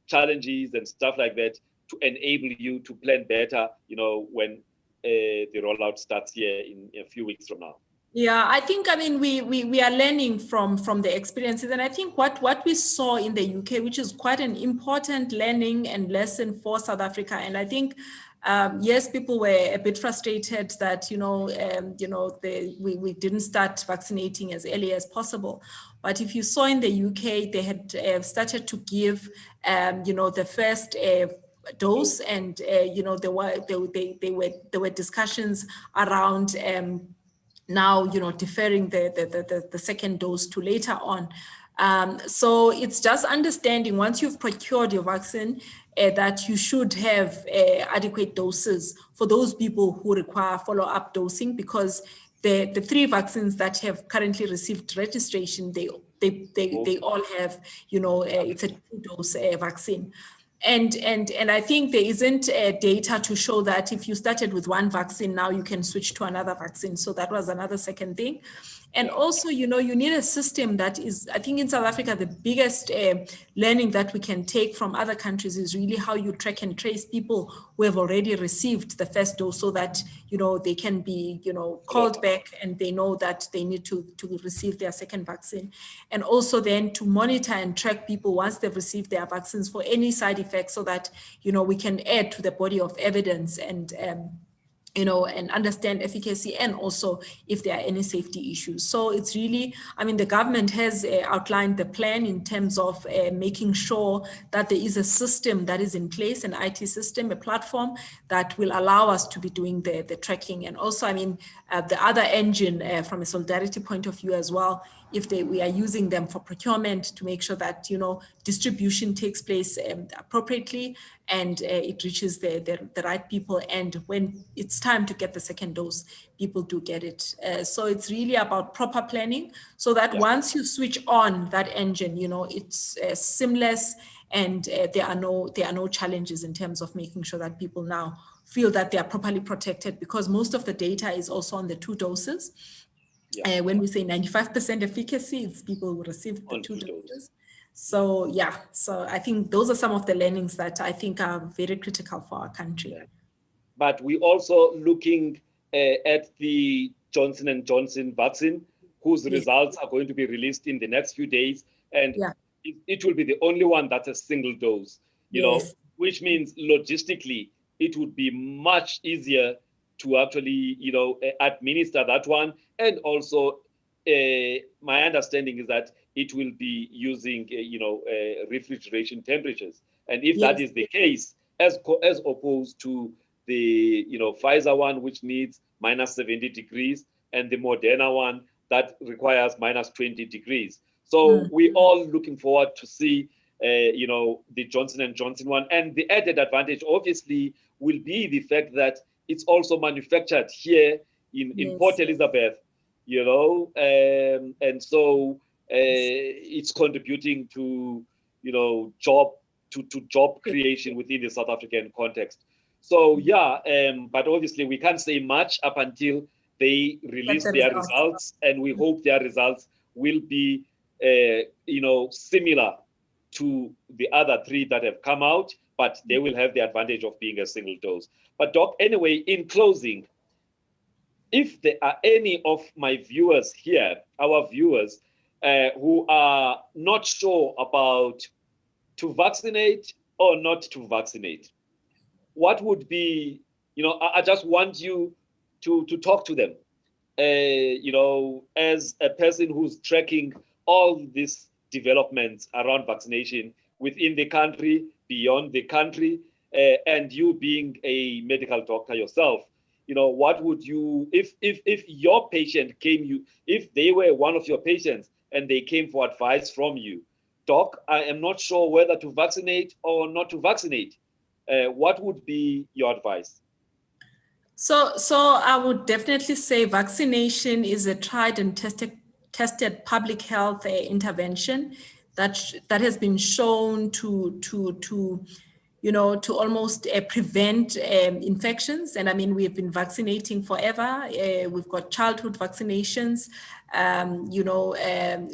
challenges and stuff like that to enable you to plan better, when the rollout starts here in a few weeks from now? Yeah, I think, we are learning from the experiences. And I think what we saw in the UK, which is quite an important learning and lesson for South Africa. And I think, yes, people were a bit frustrated that, we didn't start vaccinating as early as possible. But if you saw in the UK, they had started to give, the first dose, and there were discussions around now deferring the second dose to later on. So it's just understanding, once you've procured your vaccine, that you should have adequate doses for those people who require follow-up dosing, because the 3 vaccines that have currently received registration, they all have, it's a 2-dose vaccine. And I think there isn't data to show that if you started with one vaccine, now you can switch to another vaccine. So that was another second thing. And also, you need a system that is, I think in South Africa, the biggest learning that we can take from other countries is really how you track and trace people who have already received the first dose, so that, they can be, called back and they know that they need to receive their second vaccine. And also then to monitor and track people once they've received their vaccines for any side effects, so that, we can add to the body of evidence and understand efficacy, and also if there are any safety issues. So it's really, the government has outlined the plan in terms of making sure that there is a system that is in place, an IT system, a platform that will allow us to be doing the tracking. And also, the other engine from a solidarity point of view as well, if we are using them for procurement to make sure that, distribution takes place appropriately, and it reaches the right people. And when it's time to get the second dose, people do get it. So it's really about proper planning, so that once you switch on that engine, it's seamless, and there are no challenges in terms of making sure that people now feel that they are properly protected, because most of the data is also on the 2 doses. Yeah. When we say 95% efficacy, it's people who received the On 2 2 doses. doses. So yeah, so I think those are some of the learnings that I think are very critical for our country. Yeah. But we also looking at the Johnson & Johnson vaccine, whose results are going to be released in the next few days. And Yeah. it will be the only one that's a single dose, Yes. which means logistically, it would be much easier to actually, administer that one. And also, my understanding is that it will be using, refrigeration temperatures. And if that Yes. is the case, as opposed to the Pfizer one, which needs minus 70 degrees, and the Moderna one that requires minus 20 degrees. So we all looking forward to see the Johnson & Johnson one. And the added advantage obviously will be the fact that it's also manufactured here in Port Yes. Elizabeth, and so it's contributing to job creation within the South African context. So yeah, but obviously we can't say much up until they release their results, and we hope their results will be similar to the other 3 that have come out, but they will have the advantage of being a single dose. But Doc, anyway, in closing, if there are any of my viewers here, our viewers, who are not sure about to vaccinate or not to vaccinate, what would be, I just want you to talk to them, as a person who's tracking all these developments around vaccination within the country, beyond the country, and you being a medical doctor yourself, what would you, if your patient if they were one of your patients and they came for advice from you, doc, I am not sure whether to vaccinate or not to vaccinate, what would be your advice? So I would definitely say vaccination is a tried and tested public health intervention that has been shown to almost prevent infections. And I mean, we've been vaccinating forever. We've got childhood vaccinations.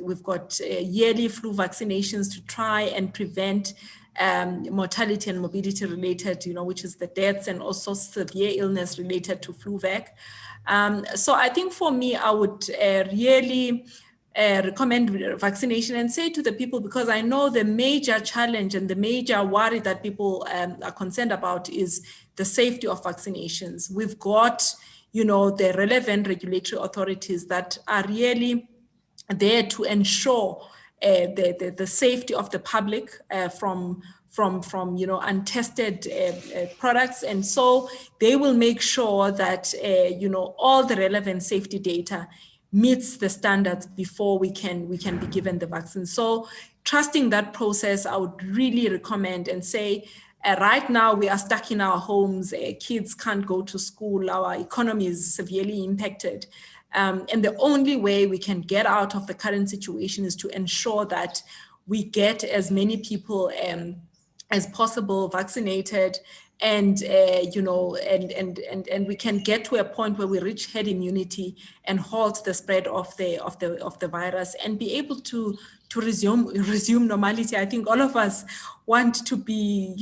We've got yearly flu vaccinations to try and prevent mortality and morbidity related, which is the deaths and also severe illness related to flu vac. So I think for me, I would really recommend vaccination and say to the people, because I know the major challenge and the major worry that people are concerned about is the safety of vaccinations. We've got, the relevant regulatory authorities that are really there to ensure the safety of the public from untested products, and so they will make sure that all the relevant safety data meets the standards before we can be given the vaccine. So trusting that process, I would really recommend and say, right now we are stuck in our homes, kids can't go to school, our economy is severely impacted. And the only way we can get out of the current situation is to ensure that we get as many people as possible vaccinated, and and we can get to a point where we reach herd immunity and halt the spread of the virus and be able to resume normality. I think all of us want to be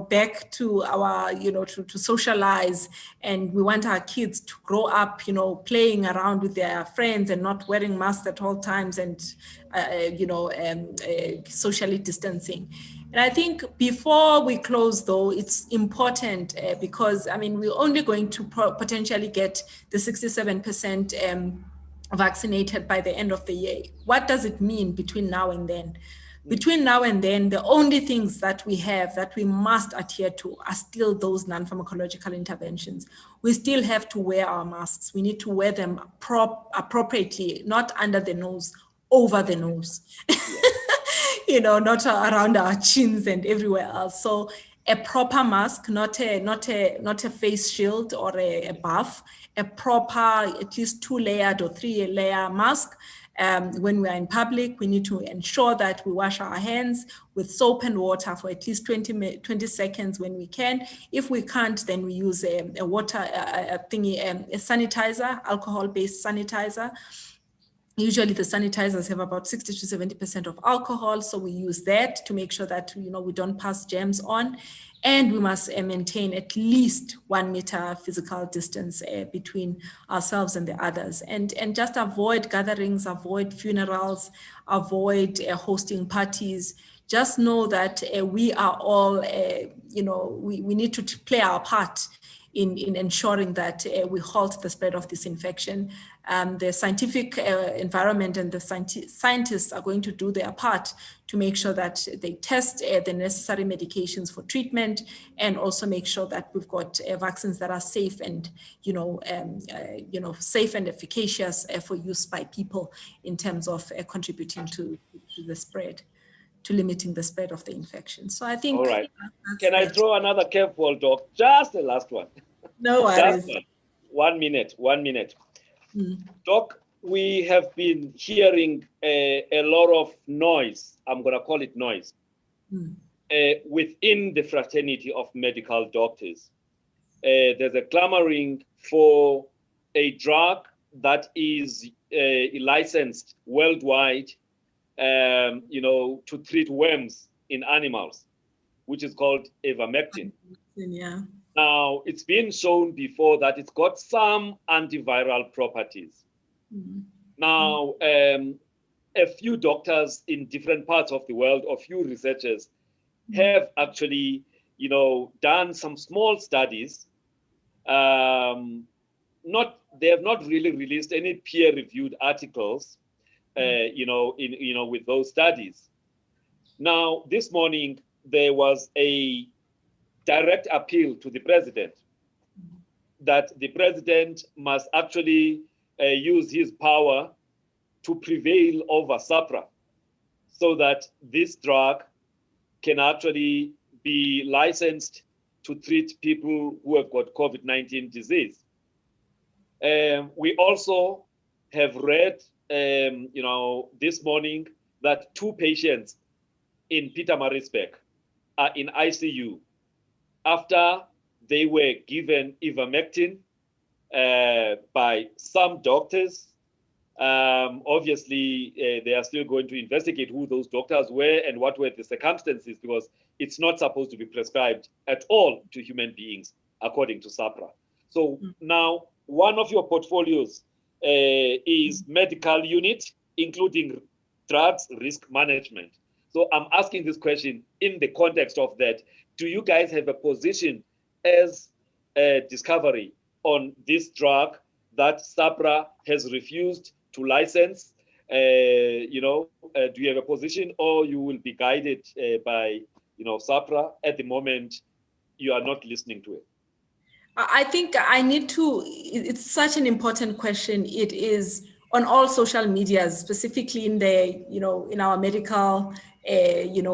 back to our to socialize, and we want our kids to grow up playing around with their friends and not wearing masks at all times, and socially distancing. And I think before we close, though, it's important because, I mean, we're only going to potentially get the 67% vaccinated by the end of the year. What does it mean between now and then? Between now and then, the only things that we have that we must adhere to are still those non-pharmacological interventions. We still have to wear our masks. We need to wear them appropriately, not under the nose, over the nose. Not around our chins and everywhere else. So a proper mask, not a face shield or a buff, a proper at least 2-layered or 3-layer mask, When we are in public, we need to ensure that we wash our hands with soap and water for at least 20 seconds when we can. If we can't, then we use a sanitizer, alcohol-based sanitizer. Usually the sanitizers have about 60 to 70% of alcohol, so we use that to make sure that we don't pass germs on. And we must maintain at least 1 meter physical distance between ourselves and the others, and just avoid gatherings, avoid funerals, avoid hosting parties. Just know that we are all, we need to play our part in ensuring that we halt the spread of this infection. The scientific environment and the scientists are going to do their part to make sure that they test the necessary medications for treatment, and also make sure that we've got vaccines that are safe and safe and efficacious for use by people in terms of contributing to the spread, to limiting the spread of the infection. So I think. All right. Can I throw another curveball, Doc? Just the last one. No worries. Just 1 minute. Doc, we have been hearing a lot of noise. I'm going to call it noise within the fraternity of medical doctors. There's a clamoring for a drug that is licensed worldwide, to treat worms in animals, which is called ivermectin. Yeah. Now, it's been shown before that it's got some antiviral properties. Now, a few doctors in different parts of the world, a few researchers, have actually, done some small studies. They have not really released any peer-reviewed articles, with those studies. Now, this morning, there was a direct appeal to the president that the president must actually use his power to prevail over SAPRA so that this drug can actually be licensed to treat people who have got COVID-19 disease. We also have read, this morning that 2 patients in Pietermaritzburg are in ICU after they were given ivermectin by some doctors. Obviously, they are still going to investigate who those doctors were and what were the circumstances, because it's not supposed to be prescribed at all to human beings, according to SAPRA. So now, one of your portfolios is medical unit, including drugs risk management. So I'm asking this question in the context of that. Do you guys have a position as Discovery on this drug that SAPRA has refused to license? Do you have a position, or you will be guided by SAPRA? At the moment, you are not listening to it. I think I need to, it's such an important question. It is on all social medias, specifically in the, in our medical,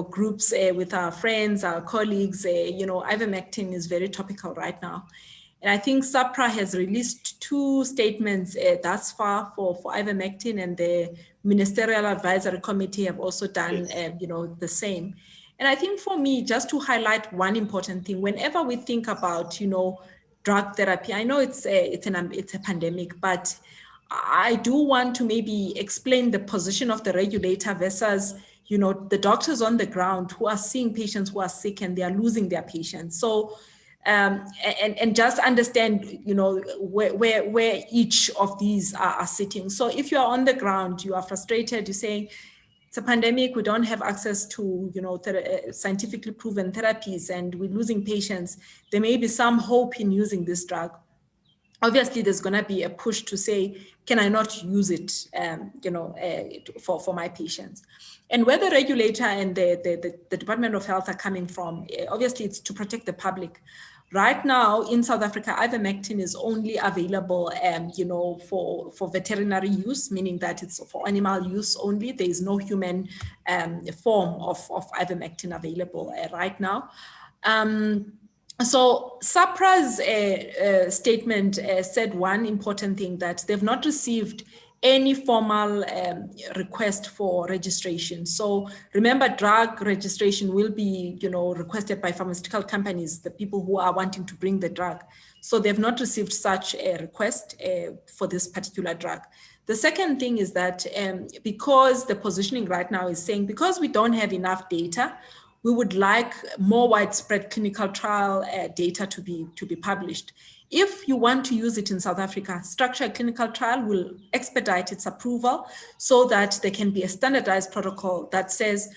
groups with our friends, our colleagues. Ivermectin is very topical right now. And I think SAPRA has released 2 statements thus far for ivermectin, and the Ministerial Advisory Committee have also done, the same. And I think for me, just to highlight one important thing, whenever we think about, drug therapy, I know it's a pandemic, but I do want to maybe explain the position of the regulator versus, the doctors on the ground who are seeing patients who are sick and they are losing their patients. So, and just understand, where each of these are sitting. So if you are on the ground, you are frustrated, you're saying, it's a pandemic, we don't have access to, scientifically proven therapies, and we're losing patients. There may be some hope in using this drug. Obviously, there's going to be a push to say, can I not use it, for my patients? And where the regulator and the Department of Health are coming from, obviously, it's to protect the public. Right now in South Africa, ivermectin is only available, for veterinary use, meaning that it's for animal use only. There is no human form of ivermectin available right now. So SAPRA's statement said one important thing, that they've not received any formal request for registration. So remember, drug registration will be, requested by pharmaceutical companies, the people who are wanting to bring the drug. So they've not received such a request for this particular drug. The second thing is that because the positioning right now is saying, because we don't have enough data, we would like more widespread clinical trial data to be published. If you want to use it in South Africa, structured clinical trial will expedite its approval so that there can be a standardized protocol that says,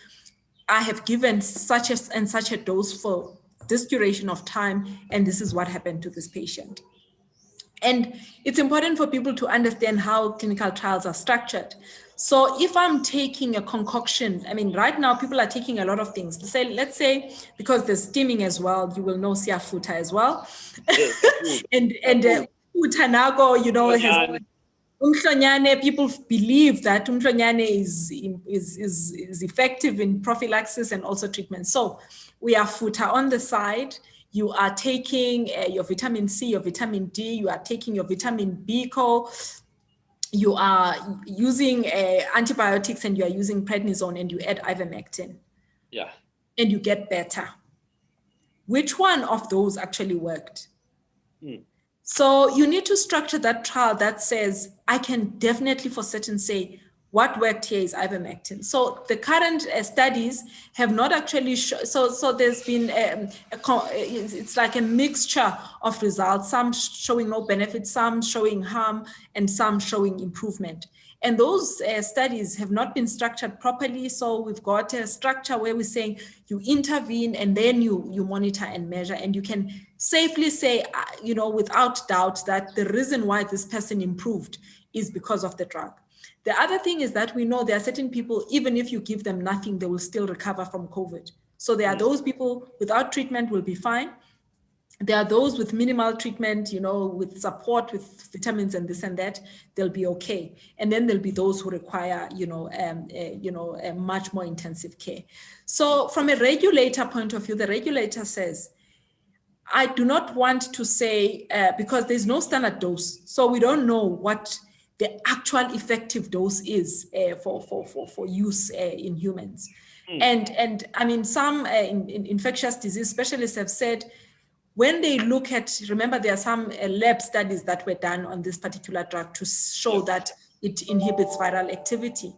I have given such and such a dose for this duration of time, and this is what happened to this patient. And it's important for people to understand how clinical trials are structured. So if I'm taking a concoction, I mean, right now people are taking a lot of things. Let's say, because there's steaming as well, you will know siafuta as well. Yes, and utanago, has umhlonyane. People believe that umhlonyane is effective in prophylaxis and also treatment. So we are futa on the side. You are taking your vitamin C, your vitamin D, you are taking your vitamin B co, you are using antibiotics, and you are using prednisone, and you add ivermectin. Yeah. And you get better. Which one of those actually worked? So you need to structure that trial that says, I can definitely for certain say, what worked here is ivermectin. So the current studies have not actually so there's been it's like a mixture of results, some showing no benefit, some showing harm, and some showing improvement. And those studies have not been structured properly. So we've got a structure where we're saying you intervene and then you monitor and measure, and you can safely say, without doubt, that the reason why this person improved is because of the drug. The other thing is that we know there are certain people, even if you give them nothing, they will still recover from COVID. So there are those people without treatment will be fine. There are those with minimal treatment, with support, with vitamins and this and that, they'll be okay. And then there'll be those who require, a much more intensive care. So from a regulator point of view, the regulator says, I do not want to say, because there's no standard dose. So we don't know what the actual effective dose is for use in humans. And I mean, some infectious disease specialists have said, when they look at, remember, there are some lab studies that were done on this particular drug to show that it inhibits viral activity,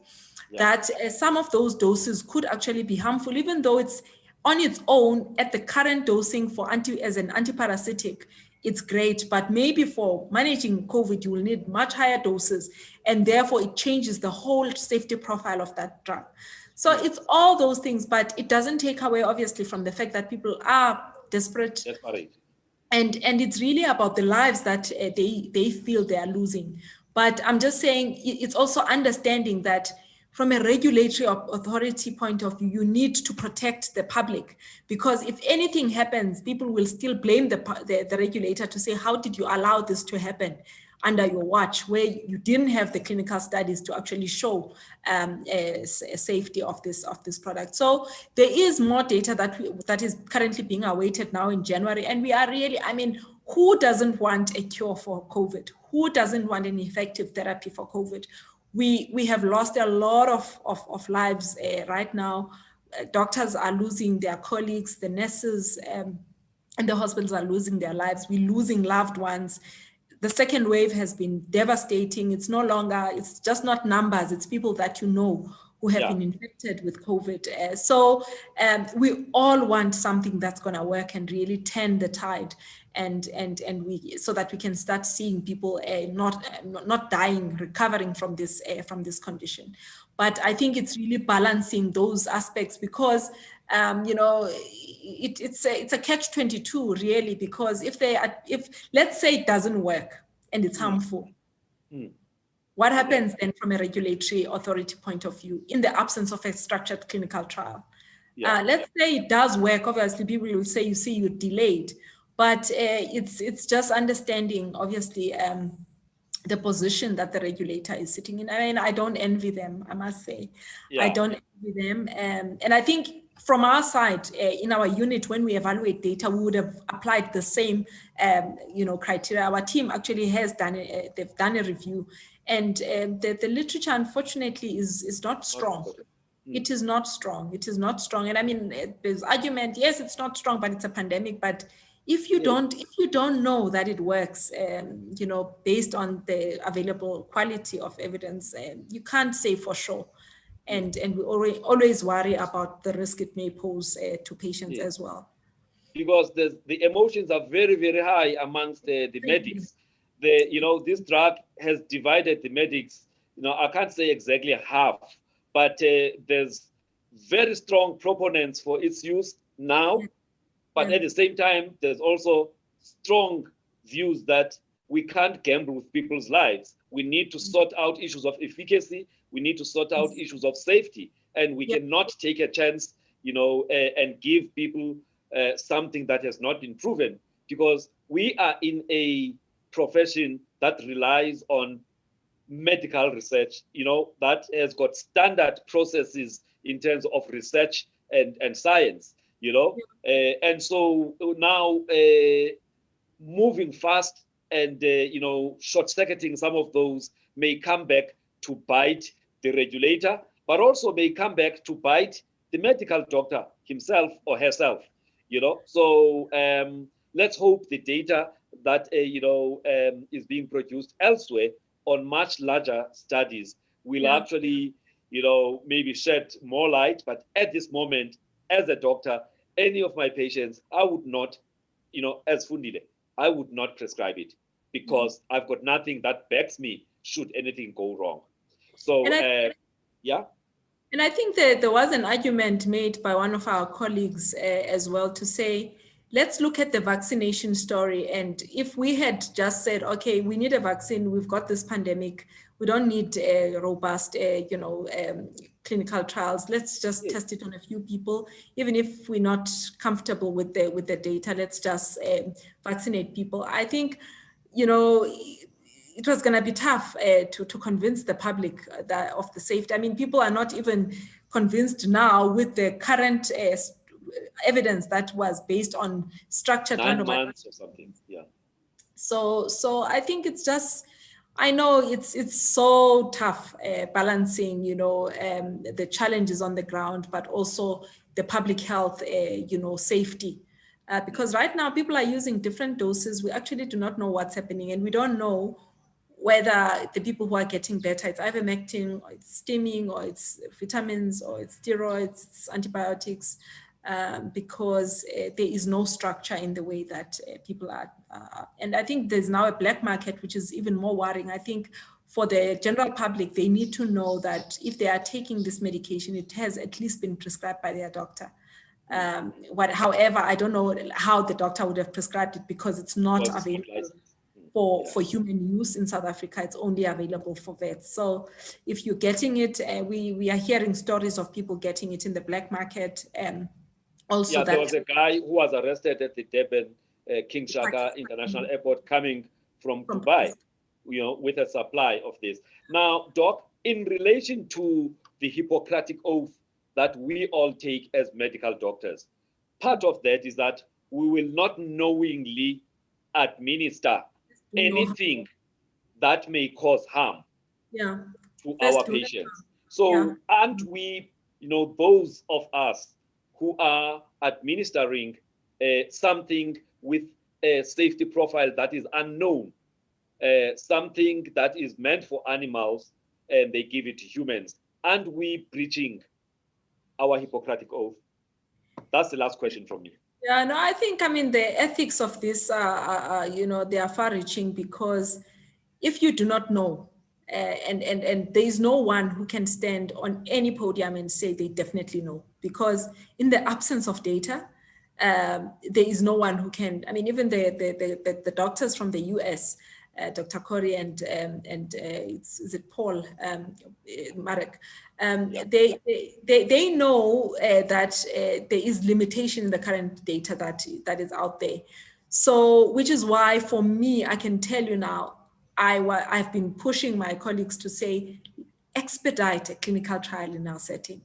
that some of those doses could actually be harmful, even though it's on its own at the current dosing as an antiparasitic, it's great, but maybe for managing COVID, you will need much higher doses, and therefore it changes the whole safety profile of that drug. So it's all those things, but it doesn't take away, obviously, from the fact that people are desperate. And it's really about the lives that they feel they are losing. But I'm just saying, it's also understanding that from a regulatory authority point of view, you need to protect the public, because if anything happens, people will still blame the regulator to say, how did you allow this to happen under your watch, where you didn't have the clinical studies to actually show safety of this product. So there is more data that is currently being awaited now in January, and we are really, I mean, who doesn't want a cure for COVID? Who doesn't want an effective therapy for COVID? We have lost a lot of lives right now. Doctors are losing their colleagues, the nurses and the hospitals are losing their lives. We're losing loved ones. The second wave has been devastating. It's no longer, it's just not numbers, it's people that you know who have been infected with COVID. So we all want something that's going to work and really turn the tide, and we, so that we can start seeing people not dying, recovering from this condition. But I think it's really balancing those aspects, because it's a catch-22 really, because if let's say it doesn't work and it's harmful, what happens then from a regulatory authority point of view in the absence of a structured clinical trial? Let's say it does work. Obviously, people will say, you're delayed, but it's just understanding, obviously, the position that the regulator is sitting in. I mean, I don't envy them, I must say. I don't envy them. And I think from our side, in our unit, when we evaluate data, we would have applied the same, criteria. Our team actually has they've done a review, And the literature, unfortunately, is not strong. It is not strong. It is not strong. And I mean, there's argument, yes, it's not strong, but it's a pandemic. But if you don't know that it works, you know, based on the available quality of evidence, you can't say for sure. And we always worry about the risk it may pose to patients as well. Because the emotions are very, very high amongst the medics. This drug has divided the medics. I can't say exactly half, but there's very strong proponents for its use now. But at the same time, there's also strong views that we can't gamble with people's lives. We need to sort out issues of efficacy. We need to sort out issues of safety. And we cannot take a chance, and give people something that has not been proven, because we are in a profession that relies on medical research, that has got standard processes in terms of research and science, and so now moving fast and short-circuiting some of those may come back to bite the regulator, but also may come back to bite the medical doctor himself or herself. So let's hope the data that is being produced elsewhere on much larger studies will actually maybe shed more light. But at this moment, as a doctor, any of my patients, I would not, as Fundi, I would not prescribe it, because I've got nothing that backs me should anything go wrong. So and I think that there was an argument made by one of our colleagues as well to say, let's look at the vaccination story. And if we had just said, okay, we need a vaccine, we've got this pandemic, we don't need robust, clinical trials. Let's just test it on a few people. Even if we're not comfortable with the data, let's just vaccinate people. I think, it was going to be tough to convince the public of the safety. I mean, people are not even convinced now with the current evidence that was based on structured 9 months or something. So I think it's just, I know it's so tough balancing, the challenges on the ground, but also the public health, safety. Because right now people are using different doses. We actually do not know what's happening, and we don't know whether the people who are getting better, it's ivermectin, or it's steaming, or it's vitamins, or it's steroids, it's antibiotics, because there is no structure in the way that people are. And I think there's now a black market, which is even more worrying. I think for the general public, they need to know that if they are taking this medication, it has at least been prescribed by their doctor. However, I don't know how the doctor would have prescribed it, because it's not available for human use in South Africa. It's only available for vets. So if you're getting it, we are hearing stories of people getting it in the black market. Also, there was a guy who was arrested at the Durban King Shaka International Airport coming from Dubai, with a supply of this. Now, Doc, in relation to the Hippocratic Oath that we all take as medical doctors, part of that is that we will not knowingly administer anything that may cause harm to our patients. So aren't we, those of us who are administering something with a safety profile that is unknown, something that is meant for animals, and they give it to humans, aren't we breaching our Hippocratic Oath? That's the last question from me. Yeah, no, I think, the ethics of this, they are far-reaching, because if you do not know, and there is no one who can stand on any podium and say they definitely know, because in the absence of data, there is no one who can. Even the doctors from the US, Dr. Corey and is it Paul Marek? They know that there is limitation in the current data that is out there. So, which is why, for me, I can tell you now, I've been pushing my colleagues to say, expedite a clinical trial in our setting.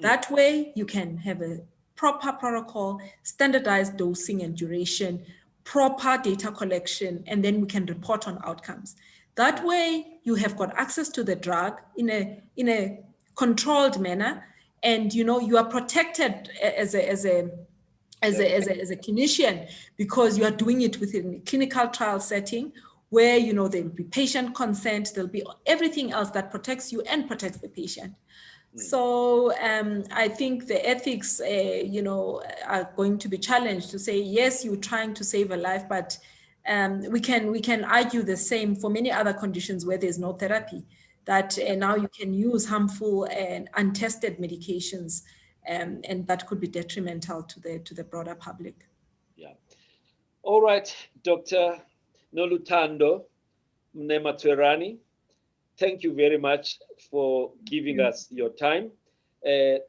That way, you can have a proper protocol, standardized dosing and duration, proper data collection, and then we can report on outcomes. That way, you have got access to the drug in a controlled manner, and you are protected as a clinician, because you are doing it within a clinical trial setting where there'll be patient consent, there'll be everything else that protects you and protects the patient. So I think the ethics, are going to be challenged to say, yes, you're trying to save a life, but we can argue the same for many other conditions where there's no therapy, that now you can use harmful and untested medications, and that could be detrimental to the broader public. Yeah. All right, Dr. Noluthando Nematshwerani, thank you very much for giving us your time.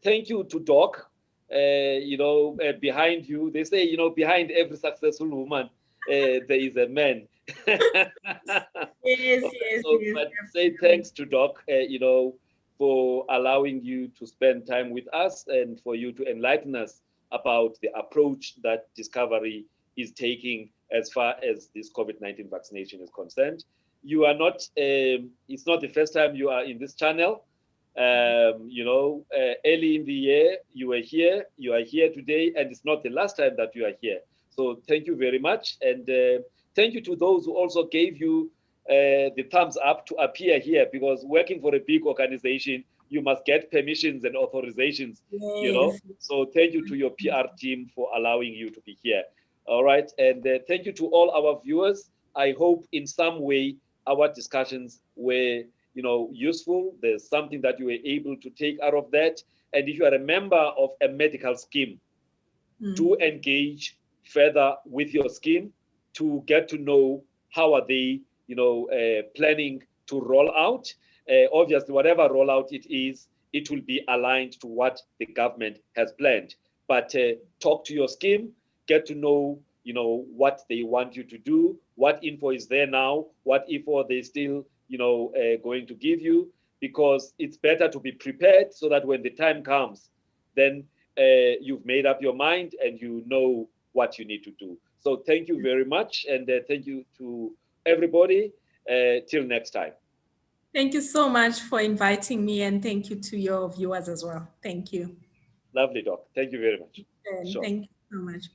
Thank you to Doc. Behind you, they say, behind every successful woman, there is a man. Yes, yes, So, yes. but say thanks to Doc, for allowing you to spend time with us and for you to enlighten us about the approach that Discovery is taking as far as this COVID-19 vaccination is concerned. You are not, it's not the first time you are in this channel. Early in the year, you were here, you are here today, and it's not the last time that you are here. So thank you very much. And thank you to those who also gave you the thumbs up to appear here, because working for a big organization, you must get permissions and authorizations, Yes. So thank you to your PR team for allowing you to be here. All right. And thank you to all our viewers. I hope in some way our discussions were, useful. There's something that you were able to take out of that. And if you are a member of a medical scheme, do engage further with your scheme to get to know how are they, planning to roll out. Obviously, whatever rollout it is, it will be aligned to what the government has planned. But talk to your scheme, get to know, what they want you to do, what info is there now, what info they still, going to give you, because it's better to be prepared so that when the time comes, then you've made up your mind and you know what you need to do. So thank you very much, and thank you to everybody. Till next time. Thank you so much for inviting me, and thank you to your viewers as well. Thank you. Lovely, Doc. Thank you very much. And Sure. thank you so much.